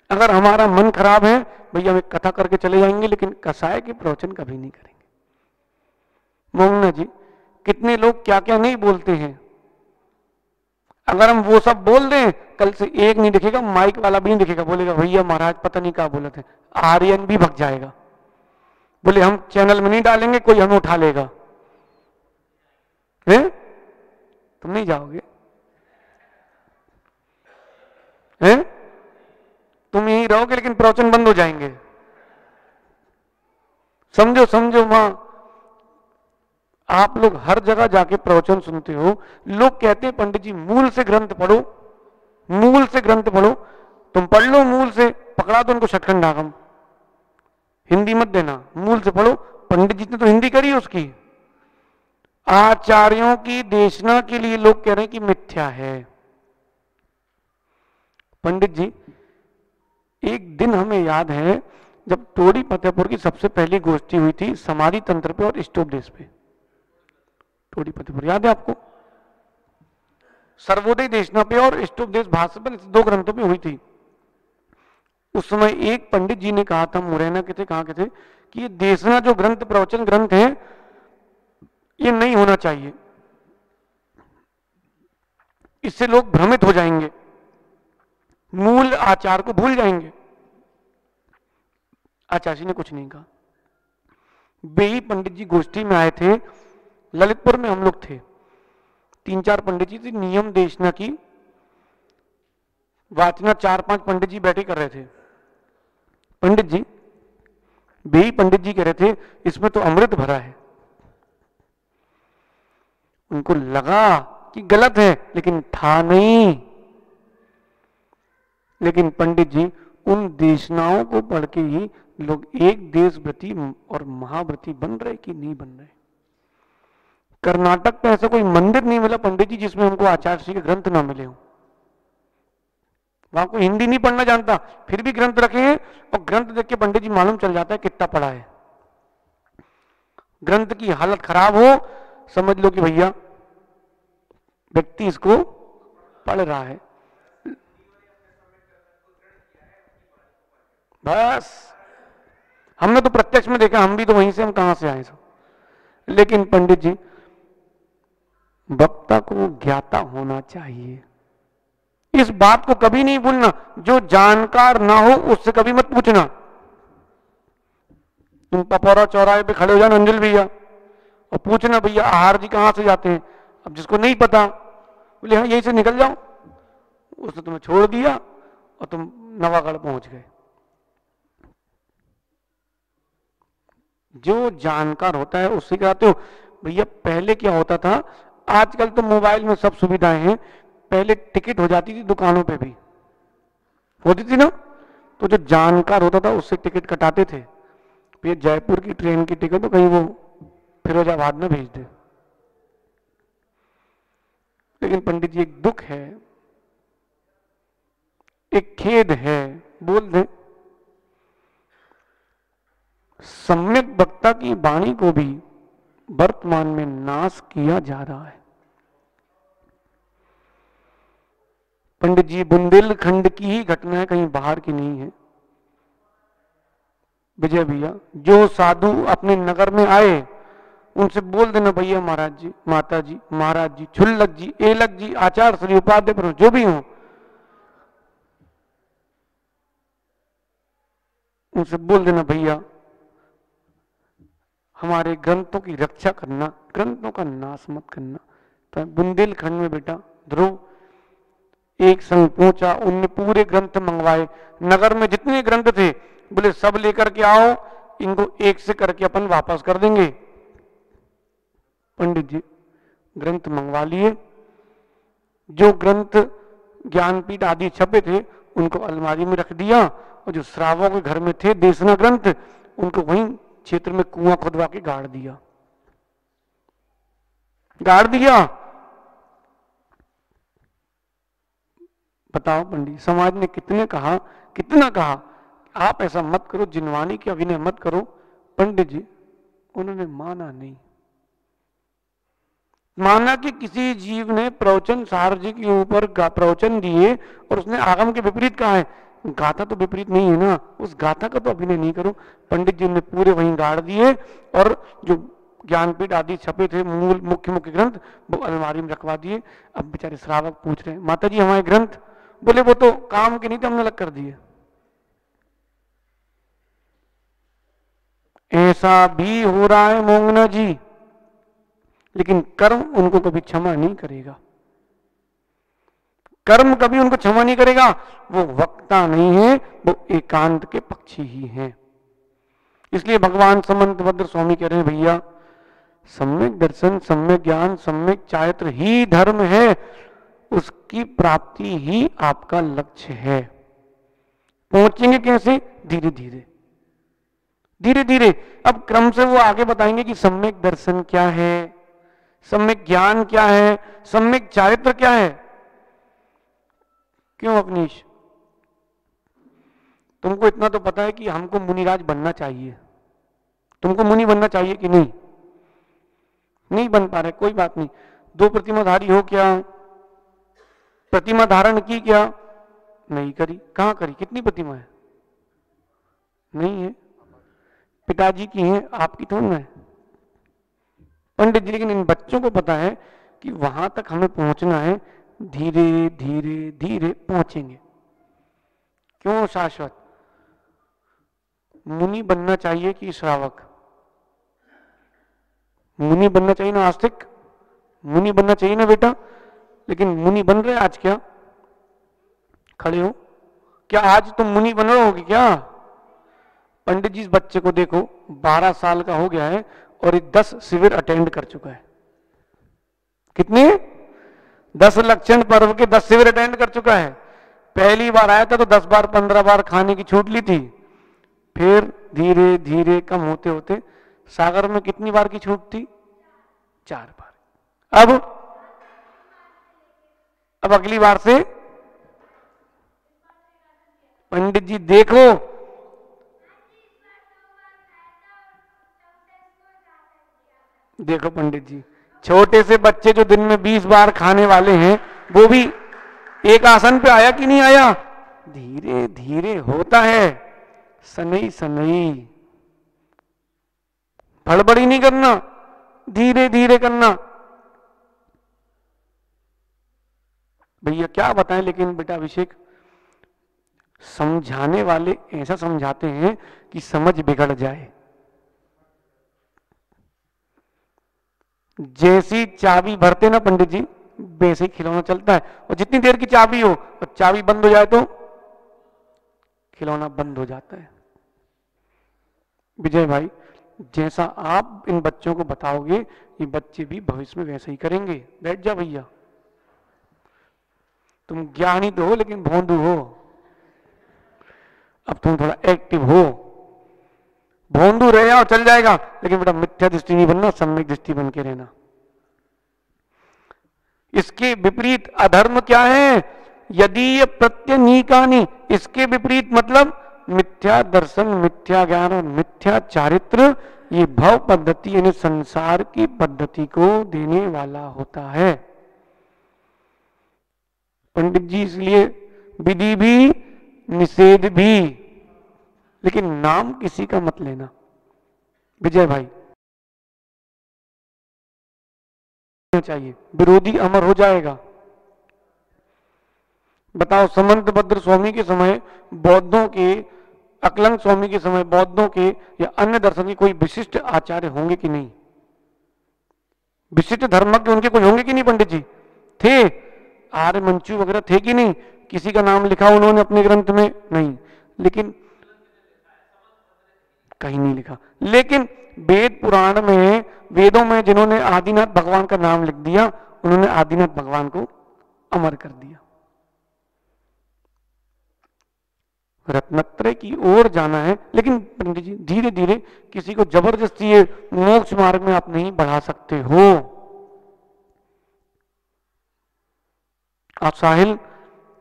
अगर हमारा मन खराब है भैया हम एक कथा करके चले जाएंगे, लेकिन कसाय के प्रवचन कभी नहीं करेंगे। मोहना जी कितने लोग क्या क्या नहीं बोलते हैं, अगर हम वो सब बोल दें कल से एक नहीं दिखेगा, माइक वाला भी नहीं दिखेगा, बोलेगा भैया महाराज पता नहीं क्या बोले थे। आर्यन भी भग जाएगा, बोले हम चैनल में नहीं डालेंगे, कोई हमें उठा लेगा। है? तुम नहीं जाओगे? हैं? तुम यहीं रहोगे लेकिन प्रवचन बंद हो जाएंगे। समझो समझो मां, आप लोग हर जगह जाके प्रवचन सुनते हो, लोग कहते हैं पंडित जी मूल से ग्रंथ पढ़ो, मूल से ग्रंथ पढ़ो। तुम पढ़ लो मूल से, पकड़ा दो उनको षटखंडागम, हिंदी मत देना, मूल से पढ़ो। पंडित जी ने तो हिंदी करी उसकी, आचार्यों की देशना के लिए लोग कह रहे हैं कि मिथ्या है। पंडित जी, एक दिन हमें याद है जब टोडी फतेहपुर की सबसे पहली गोष्ठी हुई थी समाधि तंत्र पे और स्टोपदेश पे। टोडी फतेहपुर याद है आपको? सर्वोदय देशना पे और स्टोपदेश भाष्य पर, 2 ग्रंथों पे हुई थी। उस समय एक पंडित जी ने कहा था, मुरैना के थे, कहाँ के थे, कि ये देशना जो ग्रंथ, प्रवचन ग्रंथ है, ये नहीं होना चाहिए, इससे लोग भ्रमित हो जाएंगे, मूल आचार को भूल जाएंगे। आचार्य ने कुछ नहीं कहा। बेही पंडित जी गोष्ठी में आए थे, ललितपुर में हम लोग थे, 3-4 पंडित जी थे, नियम देशना की वाचना 4-5 पंडित जी बैठे कर रहे थे। पंडित जी, बेही पंडित जी कह रहे थे इसमें तो अमृत भरा है। उनको लगा कि गलत है, लेकिन था नहीं। लेकिन पंडित जी, उन देशनाओं को पढ़ के ही लोग एक देशव्रती और महाव्रती बन रहे कि नहीं बन रहे। कर्नाटक में ऐसा कोई मंदिर नहीं मिला पंडित जी जिसमें हमको आचार्य श्री के ग्रंथ ना मिले हो। वहां कोई हिंदी नहीं पढ़ना जानता, फिर भी ग्रंथ रखे हैं, और ग्रंथ देख के पंडित जी मालूम चल जाता है कितना पढ़ा है। ग्रंथ की हालत खराब हो, समझ लो कि भैया व्यक्ति इसको पढ़ रहा है। बस हमने तो प्रत्यक्ष में देखा, हम भी तो वहीं से, हम कहां से आए सब। लेकिन पंडित जी, वक्ता को ज्ञाता होना चाहिए, इस बात को कभी नहीं भूलना। जो जानकार ना हो उससे कभी मत पूछना। तुम पपौरा चौराहे पे खड़े हो जाना अंजल भैया और पूछना, भैया आहार जी कहां से जाते हैं? अब जिसको नहीं पता बोले हाँ यहीं से निकल जाओ, उसने तुम्हें छोड़ दिया और तुम नवागढ़ पहुंच गए। जो जानकार होता है उससे कहते हो। भैया पहले क्या होता था, आजकल तो मोबाइल में सब सुविधाएं हैं, पहले टिकट हो जाती थी दुकानों पे भी होती थी ना, तो जो जानकार होता था उससे टिकट कटाते थे। भैया जयपुर की ट्रेन की टिकट तो कहीं वो फिरोजाबाद में भेज दे। लेकिन पंडित जी, एक दुख है, एक खेद है, बोल दें, सम्यक वक्ता की वाणी को भी वर्तमान में नाश किया जा रहा है। पंडित जी, बुंदेलखंड की ही घटना है, कहीं बाहर की नहीं है। विजय भैया, जो साधु अपने नगर में आए उनसे बोल देना, भैया महाराज जी, माता जी, महाराज जी, छुल्लक जी, एलक जी, आचार्य श्री, उपाध्याय पर जो भी हो, उनसे बोल देना, भैया हमारे ग्रंथों की रक्षा करना, ग्रंथों का नाश मत करना। तो बुंदेलखंड में बेटा ध्रुव एक संग पहुंचा, उनने पूरे ग्रंथ मंगवाए, नगर में जितने ग्रंथ थे बोले सब लेकर के आओ, इनको एक से करके अपन वापस कर देंगे। पंडित जी ग्रंथ मंगवा लिए, जो ग्रंथ ज्ञानपीठ आदि छपे थे उनको अलमारी में रख दिया, और जो श्रावों के घर में थे देशना ग्रंथ, उनको वहीं क्षेत्र में कुआं खुदवा के गाड़ दिया। बताओ पंडित, समाज ने कितने कहा, कितना कहा आप ऐसा मत करो, जिनवानी के अभिनय मत करो। पंडित जी उन्होंने माना नहीं। माना कि किसी जीव ने प्रवचन सार जी के ऊपर प्रवचन दिए और उसने आगम के विपरीत कहा है, गाथा तो विपरीत नहीं है ना, उस गाथा का तो अभिनय नहीं करो। पंडित जी ने पूरे वहीं गाड़ दिए, और जो ज्ञानपीठ आदि छपे थे मूल मुख्य मुख्य ग्रंथ वो अलमारी में रखवा दिए। अब बेचारे श्रावक पूछ रहे हैं, माता जी हमारे ग्रंथ? बोले वो तो काम के नहीं थे, हमने अलग कर दिए। ऐसा भी हो रहा है मोंगना जी, लेकिन कर्म उनको कभी क्षमा नहीं करेगा। कर्म कभी उनको क्षमा नहीं करेगा। वो वक्ता नहीं है, वो एकांत के पक्षी ही हैं। इसलिए भगवान समंतभद्र स्वामी कह रहे हैं, भैया सम्यक दर्शन, सम्यक ज्ञान, सम्यक चारित्र ही धर्म है, उसकी प्राप्ति ही आपका लक्ष्य है। पहुंचेंगे कैसे? धीरे धीरे धीरे धीरे। अब क्रम से वो आगे बताएंगे कि सम्यक दर्शन क्या है, सम्यक ज्ञान क्या है, सम्यक चारित्र क्या है? क्यों अवनीश, तुमको इतना तो पता है कि हमको मुनिराज बनना चाहिए, तुमको मुनि बनना चाहिए कि नहीं? नहीं बन पा रहे, कोई बात नहीं। 2 प्रतिमाधारी हो क्या? प्रतिमा धारण की क्या? नहीं करी। कहां करी? कितनी प्रतिमा है? नहीं है। पिताजी की है, आपकी थोड़ी ना है। पंडित जी, लेकिन इन बच्चों को पता है कि वहां तक हमें पहुंचना है, धीरे धीरे धीरे पहुंचेंगे। क्यों शाश्वत? मुनि बनना चाहिए कि श्रावक? मुनि बनना चाहिए ना आस्तिक? मुनि बनना चाहिए ना बेटा? लेकिन मुनि बन रहे आज क्या? खड़े हो क्या? आज तुम मुनि बन रहे होगे क्या? पंडित जी, इस बच्चे को देखो, 12 साल का हो गया है और 10 शिविर अटेंड कर चुका है। कितने? 10 लक्षण पर्व के 10 शिविर अटेंड कर चुका है। पहली बार आया था तो 10 बार 15 बार खाने की छूट ली थी, फिर धीरे धीरे कम होते होते सागर में कितनी बार की छूट थी? 4 बार। अब अगली बार से पंडित जी देखो, देखो पंडित जी, छोटे से बच्चे जो दिन में 20 बार खाने वाले हैं, वो भी एक आसन पे आया कि नहीं आया? धीरे धीरे होता है, सनई सनई। हड़बड़ी नहीं करना, धीरे धीरे करना। भैया क्या बताएं, लेकिन बेटा अभिषेक, समझाने वाले ऐसा समझाते हैं कि समझ बिगड़ जाए। जैसी चाबी भरते ना पंडित जी, वैसे ही खिलौना चलता है। और जितनी देर की चाबी हो और चाबी बंद हो जाए तो खिलौना बंद हो जाता है। विजय भाई, जैसा आप इन बच्चों को बताओगे, ये बच्चे भी भविष्य में वैसे ही करेंगे। बैठ जा भैया, तुम ज्ञानी तो हो लेकिन भोंदू हो। अब तुम थोड़ा एक्टिव हो। भोंदू रहे और चल जाएगा, लेकिन बेटा मिथ्या दृष्टि नहीं बनना, सम्यक दृष्टि बन के रहना। इसके विपरीत अधर्म क्या है? यदि प्रत्यनीकानि, इसके विपरीत मतलब मिथ्या दर्शन, मिथ्या ज्ञान और मिथ्या चारित्र, ये भव पद्धति यानी संसार की पद्धति को देने वाला होता है। पंडित जी, इसलिए विधि भी निषेध भी, लेकिन नाम किसी का मत लेना। विजय भाई, चाहिए, विरोधी अमर हो जाएगा। बताओ, समंत भद्र स्वामी के समय बौद्धों के, अकलंग स्वामी के समय बौद्धों के या अन्य दर्शन के कोई विशिष्ट आचार्य होंगे कि नहीं? विशिष्ट धर्म के उनके कोई होंगे कि नहीं? पंडित जी थे, आर्य मंचू वगैरह थे कि नहीं? किसी का नाम लिखा उन्होंने अपने ग्रंथ में? नहीं। लेकिन कहीं नहीं लिखा। लेकिन वेद पुराण में, वेदों में जिन्होंने आदिनाथ भगवान का नाम लिख दिया, उन्होंने आदिनाथ भगवान को अमर कर दिया। रत्नत्रय की ओर जाना है, लेकिन पंडित जी धीरे धीरे, किसी को जबरदस्ती ये मोक्ष मार्ग में आप नहीं बढ़ा सकते हो। आप साहिल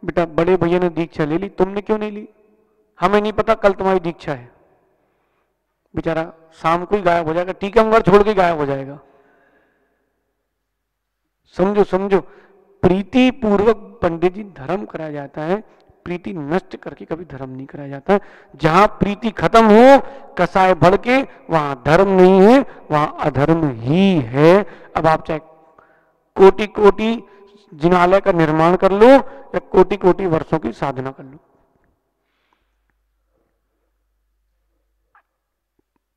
बेटा, बड़े भैया ने दीक्षा ले ली, तुमने क्यों नहीं ली? हमें नहीं पता कल तुम्हारी दीक्षा है। बेचारा शाम को ही गायब हो जाएगा, टीकमगढ़ छोड़ के गायब हो जाएगा। समझो समझो, प्रीति पूर्वक पंडित जी धर्म कराया जाता है, प्रीति नष्ट करके कभी धर्म नहीं कराया जाता। जहां प्रीति खत्म हो, कसाय बढ़ के, वहां धर्म नहीं है, वहां अधर्म ही है। अब आप चाहे कोटि कोटि जिनालय का निर्माण कर लो या कोटि कोटि वर्षों की साधना कर लो,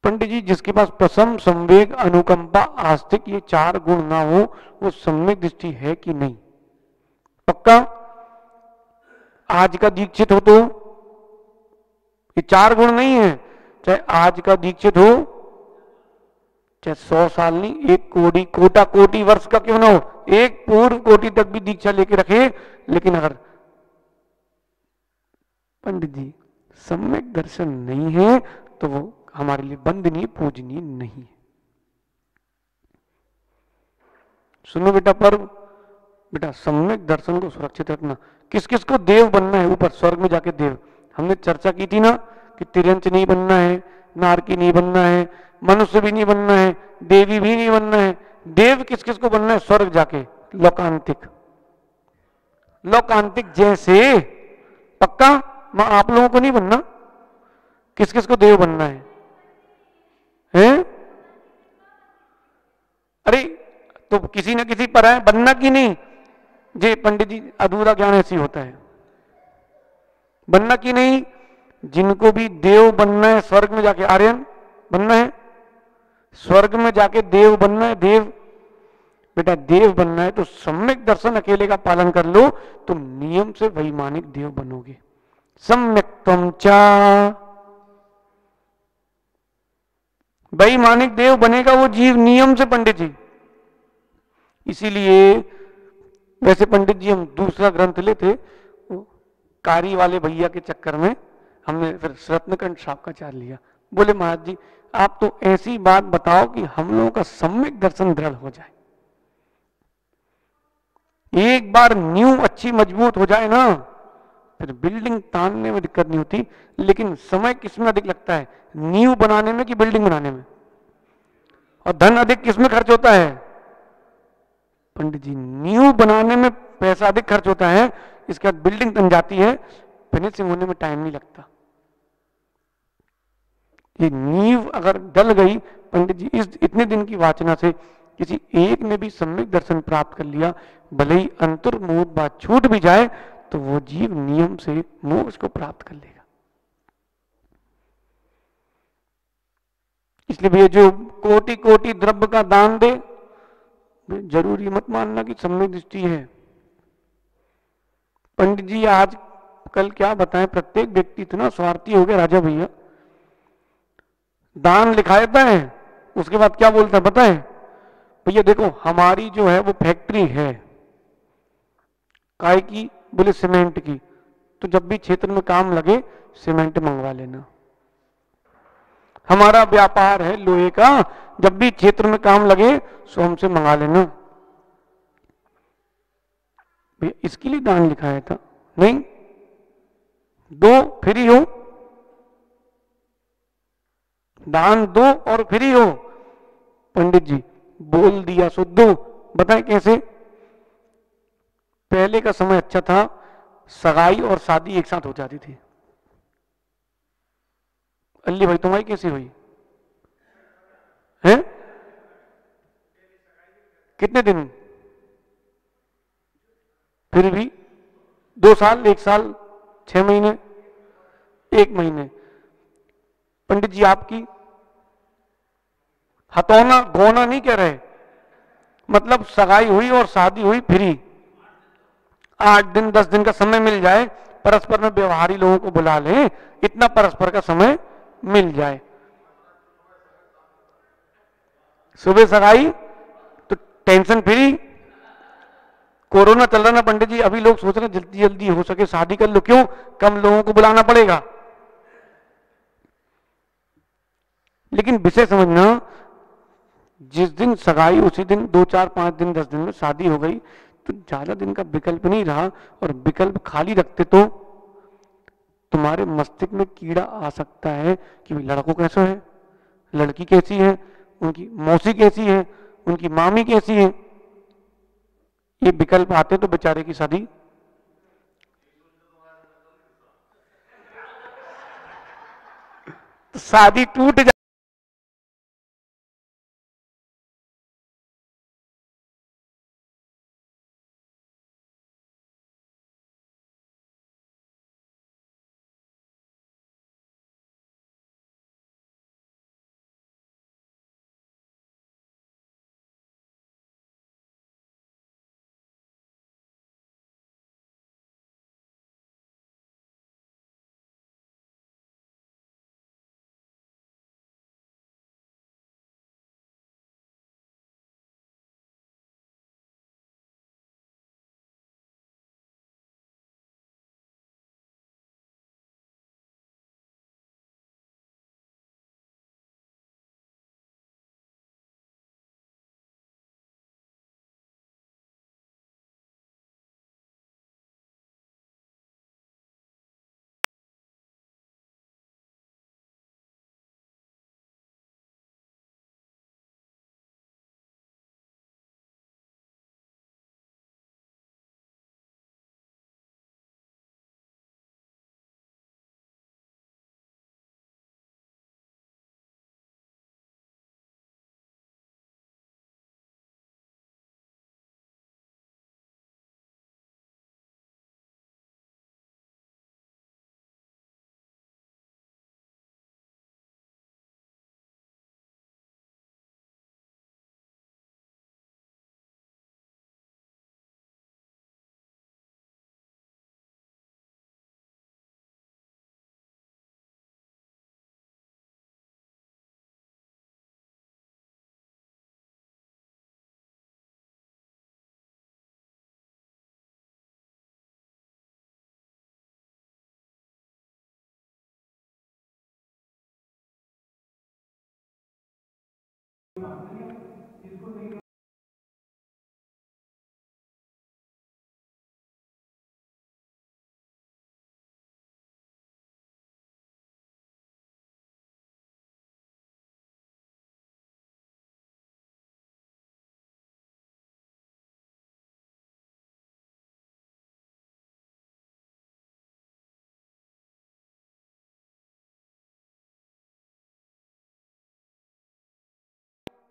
पंडित जी जिसके पास प्रसम, संवेग, अनुकंपा, आस्तिक, ये 4 गुण ना हो, वो सम्यक दृष्टि है कि नहीं? पक्का? आज का दीक्षित हो तो ये 4 गुण नहीं है, चाहे आज का दीक्षित हो, चाहे 100 साल नहीं, 1 कोटि, कोटा कोटि वर्ष का क्यों ना हो, 1 पूर्व कोटि तक भी दीक्षा लेके रखे, लेकिन अगर पंडित जी सम्यक दर्शन नहीं है तो वो हमारे लिए वंदनीय, पूजनीय नहीं है। सुनो बेटा पर्व, बेटा सम्यक दर्शन को सुरक्षित रखना। किस किस को देव बनना है ऊपर स्वर्ग में जाके देव? हमने चर्चा की थी ना कि तिरंच नहीं बनना है, नारकी नहीं बनना है, मनुष्य भी नहीं बनना है, देवी भी नहीं बनना है। देव किस किस को बनना है स्वर्ग जाके? लोकांतिक। लोकांतिक जैसे पक्का? मैं आप लोगों को नहीं बनना। किस किस को देव बनना है? हैं? अरे तो किसी न किसी पर है बनना की नहीं? जी पंडित जी अधूरा ज्ञान ऐसी होता है, बनना की नहीं? जिनको भी देव बनना है स्वर्ग में जाके, आर्यन बनना है, स्वर्ग में जाके देव बनना है, देव। बेटा देव बनना है तो सम्यक दर्शन अकेले का पालन कर लो, तुम नियम से वैमानिक देव बनोगे। सम्यक त्वम चा, वैमानिक देव बनेगा वो जीव नियम से पंडित जी। इसीलिए वैसे पंडित जी हम दूसरा ग्रंथ लेते, कारी वाले भैया के चक्कर में हमने फिर रत्नकंठ साहब का चार लिया। बोले महाराज जी आप तो ऐसी बात बताओ कि हम लोगों का सम्यक दर्शन दृढ़ हो जाए। एक बार नींव अच्छी मजबूत हो जाए ना, फिर बिल्डिंग तानने में दिक्कत नहीं होती। लेकिन समय किसमें अधिक लगता है, नींव बनाने में कि बिल्डिंग बनाने में? और धन अधिक किसमें खर्च होता है पंडित जी? नींव बनाने में पैसा अधिक खर्च होता है, इसके बाद बिल्डिंग बन जाती है, फिनिशिंग होने में टाइम नहीं लगता। ये नींव अगर डल गई पंडित जी, इस इतने दिन की वाचना से किसी एक ने भी सम्यक दर्शन प्राप्त कर लिया, भले ही अंतर्मुहूर्त बात छूट भी जाए तो वो जीव नियम से मोक्ष को प्राप्त कर लेगा। इसलिए भैया जो कोटि कोटि द्रव्य का दान दे, जरूरी मत मानना कि सम्यक दृष्टि है। पंडित जी आज कल क्या बताएं, प्रत्येक व्यक्ति इतना स्वार्थी हो गया राजा भैया, दान लिखा देता है, उसके बाद क्या बोलता है बताएं? भैया देखो हमारी जो है वो फैक्ट्री है, काय की? बोले सीमेंट की। तो जब भी क्षेत्र में काम लगे सीमेंट मंगवा लेना। हमारा व्यापार है लोहे का, जब भी क्षेत्र में काम लगे सो हमसे मंगा लेना। भैया इसके लिए दान लिखाया था? नहीं, दो फ्री हो, दान दो और फ्री हो। पंडित जी बोल दिया सो दो। बताएं कैसे? पहले का समय अच्छा था, सगाई और शादी एक साथ हो जाती थी। अल्ली भाई तुम्हारी कैसी हुई है? कितने दिन? फिर भी 2 साल, 1 साल, 6 महीने, 1 महीने। पंडित जी आपकी हथौना गौना नहीं कह रहे, मतलब सगाई हुई और शादी हुई फ्री, 8 दिन 10 दिन का समय मिल जाए, परस्पर में व्यवहारी लोगों को बुला लें, इतना परस्पर का समय मिल जाए। सुबह सगाई तो टेंशन फ्री। कोरोना चल रहा ना पंडित जी, अभी लोग सोच रहे हैं जल्दी जल्दी हो सके शादी कर लो, क्यों? कम लोगों को बुलाना पड़ेगा। लेकिन विषय समझना, जिस दिन सगाई उसी दिन 2 4 5 दिन 10 दिन में शादी हो गई, तो ज्यादा दिन का विकल्प नहीं रहा। और विकल्प खाली रखते तो तुम्हारे मस्तिष्क में कीड़ा आ सकता है कि लड़कों कैसा है, लड़की कैसी है, उनकी मौसी कैसी है, उनकी मामी कैसी है। ये विकल्प आते तो बेचारे की शादी शादी टूट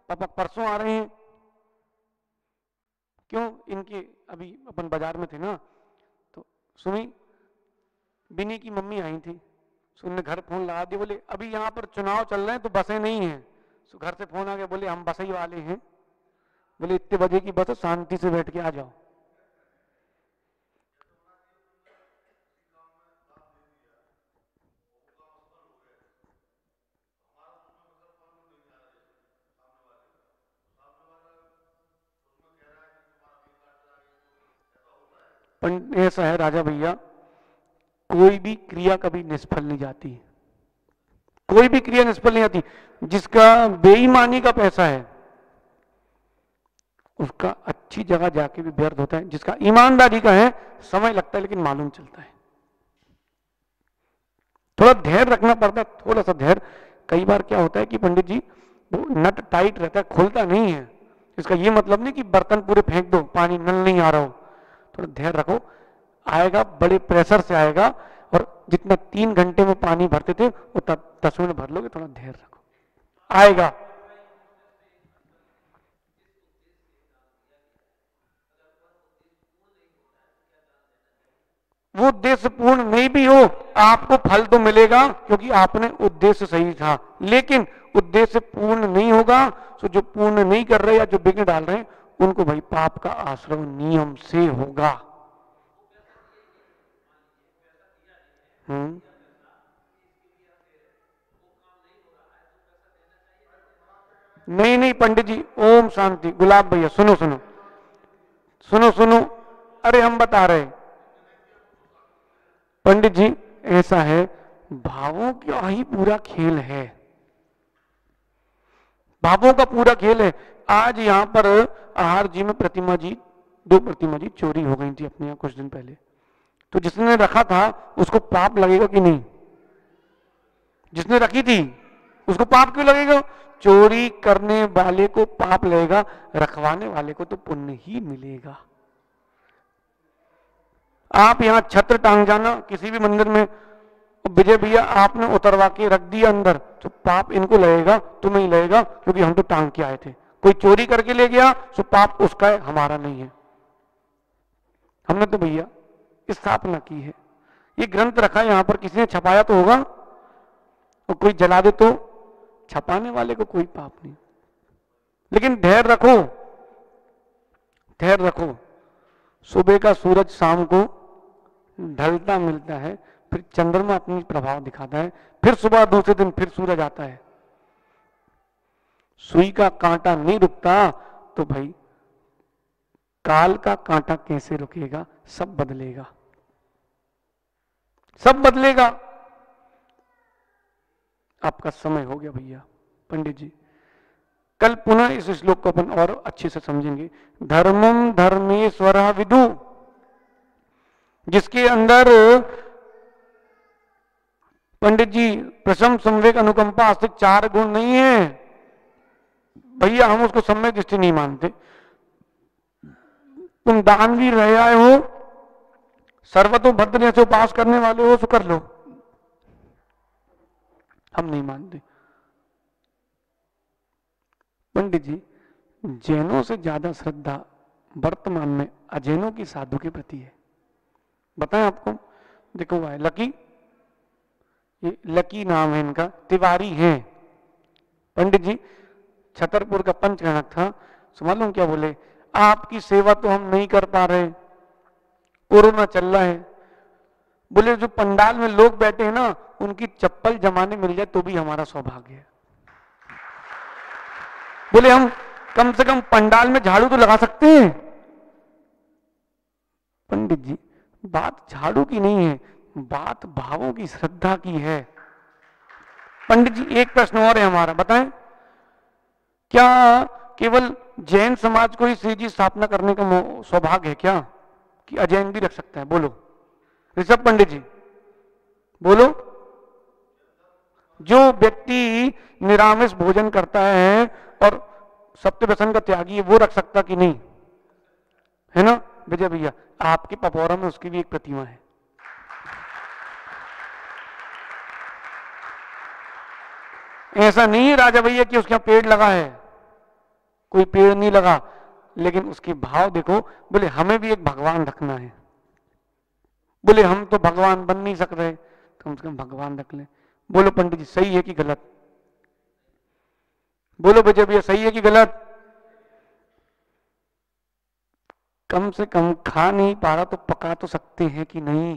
पापा परसों आ रहे हैं, क्यों? इनके अभी अपन बाजार में थे ना, तो सुनी बिनी की मम्मी आई थी, सो उन्होंने घर फोन लगा दिया, बोले अभी यहाँ पर चुनाव चल रहे हैं तो बसें नहीं हैं। सो घर से फोन आ गया, बोले हम बसई वाले हैं, बोले इतने बजे की बस है, शांति से बैठ के आ जाओ। पर ऐसा है राजा भैया, कोई भी क्रिया कभी निष्फल नहीं जाती, कोई भी क्रिया निष्फल नहीं जाती। जिसका बेईमानी का पैसा है उसका अच्छी जगह जाके भी व्यर्थ होता है, जिसका ईमानदारी का है समय लगता है लेकिन मालूम चलता है। थोड़ा धैर्य रखना पड़ता है, थोड़ा सा धैर्य। कई बार क्या होता है कि पंडित जी वो नट टाइट रहता है, खुलता नहीं है। इसका ये मतलब नहीं कि बर्तन पूरे फेंक दो, पानी नल नहीं आ रहा हो, थोड़ा धैर्य रखो, आएगा, बड़े प्रेशर से आएगा। और जितना 3 घंटे में पानी भरते थे उतना 10 मिनट भर लोगे, थोड़ा धैर्य रखो, आएगा। वो उद्देश्य पूर्ण नहीं भी हो, आपको फल तो मिलेगा क्योंकि आपने उद्देश्य सही था, लेकिन उद्देश्य पूर्ण नहीं होगा तो जो पूर्ण नहीं कर रहे या जो विघ्न डाल रहे हैं उनको भाई पाप का आश्रय नियम से होगा। नहीं नहीं पंडित जी, ओम शांति। गुलाब भैया सुनो सुनो सुनो सुनो, अरे हम बता रहे पंडित जी, ऐसा है, भावों का ही पूरा खेल है, भावों का पूरा खेल है। आज यहाँ पर आहार जी में प्रतिमा जी, 2 प्रतिमा जी चोरी हो गई थी अपने यहाँ कुछ दिन पहले, तो जिसने रखा था उसको पाप लगेगा कि नहीं? जिसने रखी थी उसको पाप क्यों लगेगा? चोरी करने वाले को पाप लगेगा, रखवाने वाले को तो पुण्य ही मिलेगा। आप यहाँ छत्र टांग जाना किसी भी मंदिर में, विजय भैया आपने उतरवा के रख दिया अंदर, तो पाप इनको लगेगा, तुम्हें ही लगेगा, क्योंकि हम तो टांग के आए थे। कोई चोरी करके ले गया तो पाप उसका है, हमारा नहीं है। हमने तो भैया स्थापना की है, ये ग्रंथ रखा है यहाँ पर, किसी ने छपाया तो होगा, और कोई जला दे तो छपाने वाले को कोई पाप नहीं। लेकिन धैर्य रखो, धैर्य रखो। सुबह का सूरज शाम को ढलता मिलता है, फिर चंद्रमा अपनी प्रभाव दिखाता है, फिर सुबह दूसरे दिन फिर सूरज आता है। सुई का कांटा नहीं रुकता तो भाई काल का कांटा कैसे रुकेगा? सब बदलेगा, सब बदलेगा। आपका समय हो गया भैया पंडित जी, कल पुनः इस श्लोक को अपन और अच्छे से समझेंगे। धर्मम धर्मेश्वर विदु, जिसके अंदर पंडित जी प्रशम संवेग अनुकंपा आस्तिक 4 गुण नहीं है भैया, हम उसको सम्यक दृष्टि नहीं मानते। तुम दानवीर रह आए हो, सर्वतोभद्र से उपास करने वाले हो, तो कर लो, हम नहीं मानते। पंडित जी जैनों से ज्यादा श्रद्धा वर्तमान में अजैनों की साधु के प्रति है। बताएं आपको, देखो भाई लकी, ये लकी नाम है इनका, तिवारी हैं पंडित जी, छतरपुर का पंचगणक था। मालूम क्या बोले? आपकी सेवा तो हम नहीं कर पा रहे, कोरोना चल रहा है, बोले जो पंडाल में लोग बैठे हैं ना उनकी चप्पल जमाने मिल जाए तो भी हमारा सौभाग्य है। बोले हम कम से कम पंडाल में झाड़ू तो लगा सकते हैं। पंडित जी बात झाड़ू की नहीं है, बात भावों की, श्रद्धा की है। पंडित जी एक प्रश्न और है हमारा, बताएं क्या केवल जैन समाज को ही श्री जी स्थापना करने का सौभाग्य है क्या, कि अजैन भी रख सकता है? बोलो ऋषभ पंडित जी, बोलो। जो व्यक्ति निरामिष भोजन करता है और सत्य व्यसन का त्यागी है, वो रख सकता कि नहीं? है ना विजय भैया? आपके पपौरा में उसकी भी एक प्रतिमा है। ऐसा नहीं है राजा भैया कि उसके यहां पेड़ लगा है, कोई पेड़ नहीं लगा, लेकिन उसके भाव देखो। बोले हमें भी एक भगवान रखना है। बोले हम तो भगवान बन नहीं सक रहे, कम से कम भगवान रख ले। बोलो पंडित जी सही है कि गलत? बोलो विजय भैया सही है कि गलत? कम से कम खा नहीं पा रहा तो पका तो सकते हैं कि नहीं?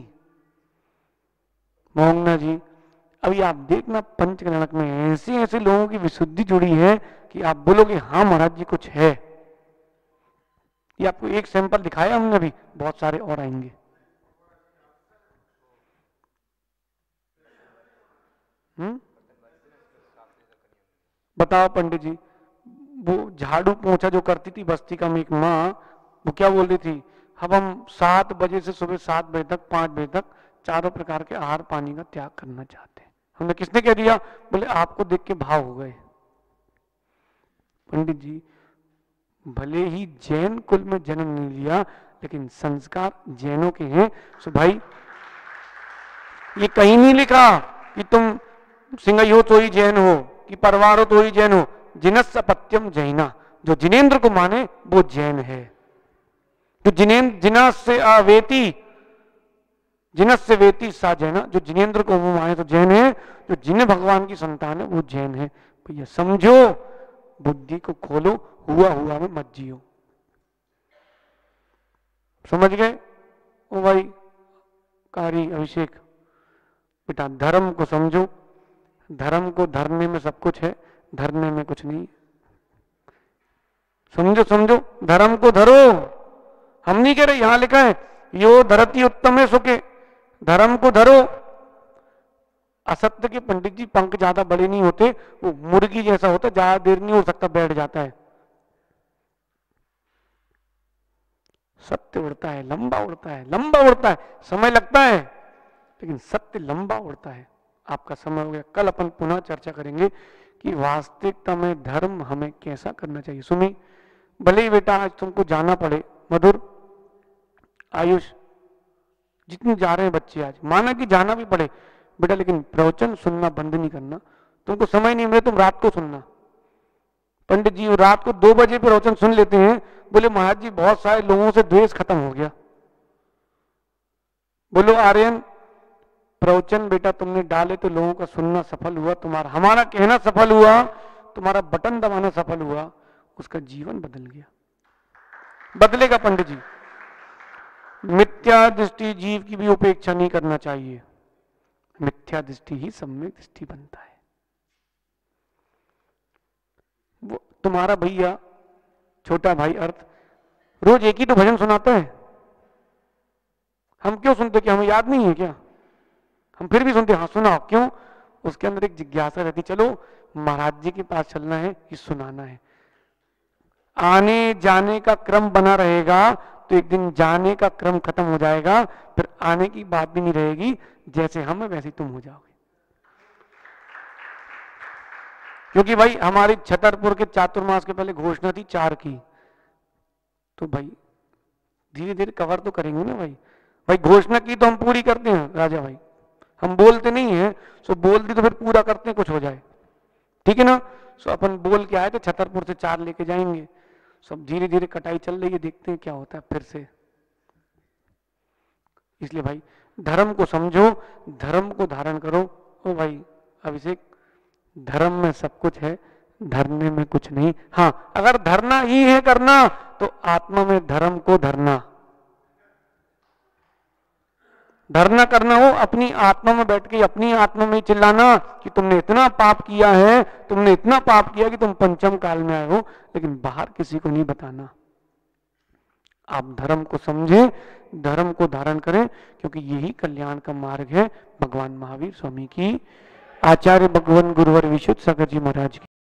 मोहंगना जी, अभी आप देखना पंचकर्णक में ऐसे ऐसे लोगों की विशुद्धि जुड़ी है कि आप बोलोगे हाँ महाराज जी कुछ है। ये आपको एक सैंपल दिखाया हमने, अभी बहुत सारे और आएंगे। बताओ पंडित जी, वो झाड़ू पोंछा जो करती थी बस्ती का में एक माँ, वो क्या बोल रही थी? अब हम 7 बजे से सुबह 7 बजे तक 5 बजे तक चारों प्रकार के आहार पानी का त्याग करना चाहते हैं। हमने किसने कह दिया? बोले आपको देख के भाव हो गए। पंडित जी भले ही जैन कुल में जन्म नहीं लिया, लेकिन संस्कार जैनों के हैं। सो भाई ये कहीं नहीं लिखा कि तुम सिंगई हो तो ही जैन हो, कि परिवार हो तो ही जैन हो। जिनस अपत्यम जैना, जो जिनेन्द्र को माने वो जैन है। जो जिनस से अवेती, जिनस से वेती सा जैना, जो जिनेन्द्र को वो माने तो जैन है। जो जिन भगवान की संतान है वो जैन है। भैया समझो, बुद्धि को खोलो, हुआ हुआ में मत जियो। समझ गए? ओ भाई कारी अभिषेक बेटा, धर्म को समझो। धर्म को धरने में सब कुछ है, धरने में कुछ नहीं। समझो समझो, धर्म को धरो। हम नहीं कह रहे, यहां लिखा है यो धरती उत्तम है सुखे। धर्म को धरो। असत्य के पंडित जी पंख ज्यादा बड़े नहीं होते, वो मुर्गी जैसा होता, ज्यादा देर नहीं हो सकता, बैठ जाता है। सत्य उड़ता है, लंबा उड़ता है, लंबा उड़ता है, समय लगता है, लेकिन सत्य लंबा उड़ता है। आपका समय हो गया, कल अपन पुनः चर्चा करेंगे कि वास्तविकता में धर्म हमें कैसा करना चाहिए। सुमी, भले ही बेटा आज तुमको जाना पड़े, मधुर, आयुष, जितने जा रहे हैं बच्चे आज, माना कि जाना भी पड़े बेटा, लेकिन प्रवचन सुनना बंद नहीं करना। तुमको समय नहीं मिले तुम रात को सुनना। पंडित जी रात को 2 बजे प्रवचन सुन लेते हैं, बोले महाराज जी बहुत सारे लोगों से द्वेष खत्म हो गया। बोलो आर्यन, प्रवचन बेटा तुमने डाले तो लोगों का सुनना सफल हुआ, तुम्हारा हमारा कहना सफल हुआ, तुम्हारा बटन दबाना सफल हुआ, उसका जीवन बदल गया। बदलेगा पंडित जी। मिथ्या दृष्टि जीव की भी उपेक्षा नहीं करना चाहिए। मिथ्या दृष्टि ही सम्यक दृष्टि बनता है। वो तुम्हारा भैया छोटा भाई अर्थ रोज एक ही तो भजन सुनाता है। हम क्यों सुनते? क्या हमें याद नहीं है क्या? हम फिर भी सुनते। हाँ सुनाओ, क्यों? उसके अंदर एक जिज्ञासा रहती, चलो महाराज जी के पास चलना है, ये सुनाना है। आने जाने का क्रम बना रहेगा तो एक दिन जाने का क्रम खत्म हो जाएगा, फिर आने की बात भी नहीं रहेगी। जैसे हम है वैसे तुम हो जाओगे। क्योंकि भाई हमारी छतरपुर के चातुर्मास के पहले घोषणा थी 4 की, तो भाई धीरे धीरे कवर तो करेंगे ना भाई। भाई घोषणा की तो हम पूरी करते हैं राजा भाई, हम बोलते नहीं है। सो बोल दी तो फिर पूरा करते हैं, कुछ हो जाए, ठीक है ना। सो अपन बोल के आए थे छतरपुर से 4 लेके जाएंगे। सब धीरे धीरे कटाई चल रही है, देखते हैं क्या होता है फिर से। इसलिए भाई धर्म को समझो, धर्म को धारण करो। ओ भाई अभिषेक, धर्म में सब कुछ है, धरने में कुछ नहीं। हाँ अगर धरना ही है करना, तो आत्मा में धर्म को धरना। धरना करना हो अपनी आत्मा में बैठ के, अपनी आत्मा में चिल्लाना कि तुमने इतना पाप किया है, तुमने इतना पाप किया कि तुम पंचम काल में आए हो, लेकिन बाहर किसी को नहीं बताना। आप धर्म को समझें, धर्म को धारण करें, क्योंकि यही कल्याण का मार्ग है। भगवान महावीर स्वामी की, आचार्य भगवान गुरुवर विशुद्ध सागर जी महाराज की।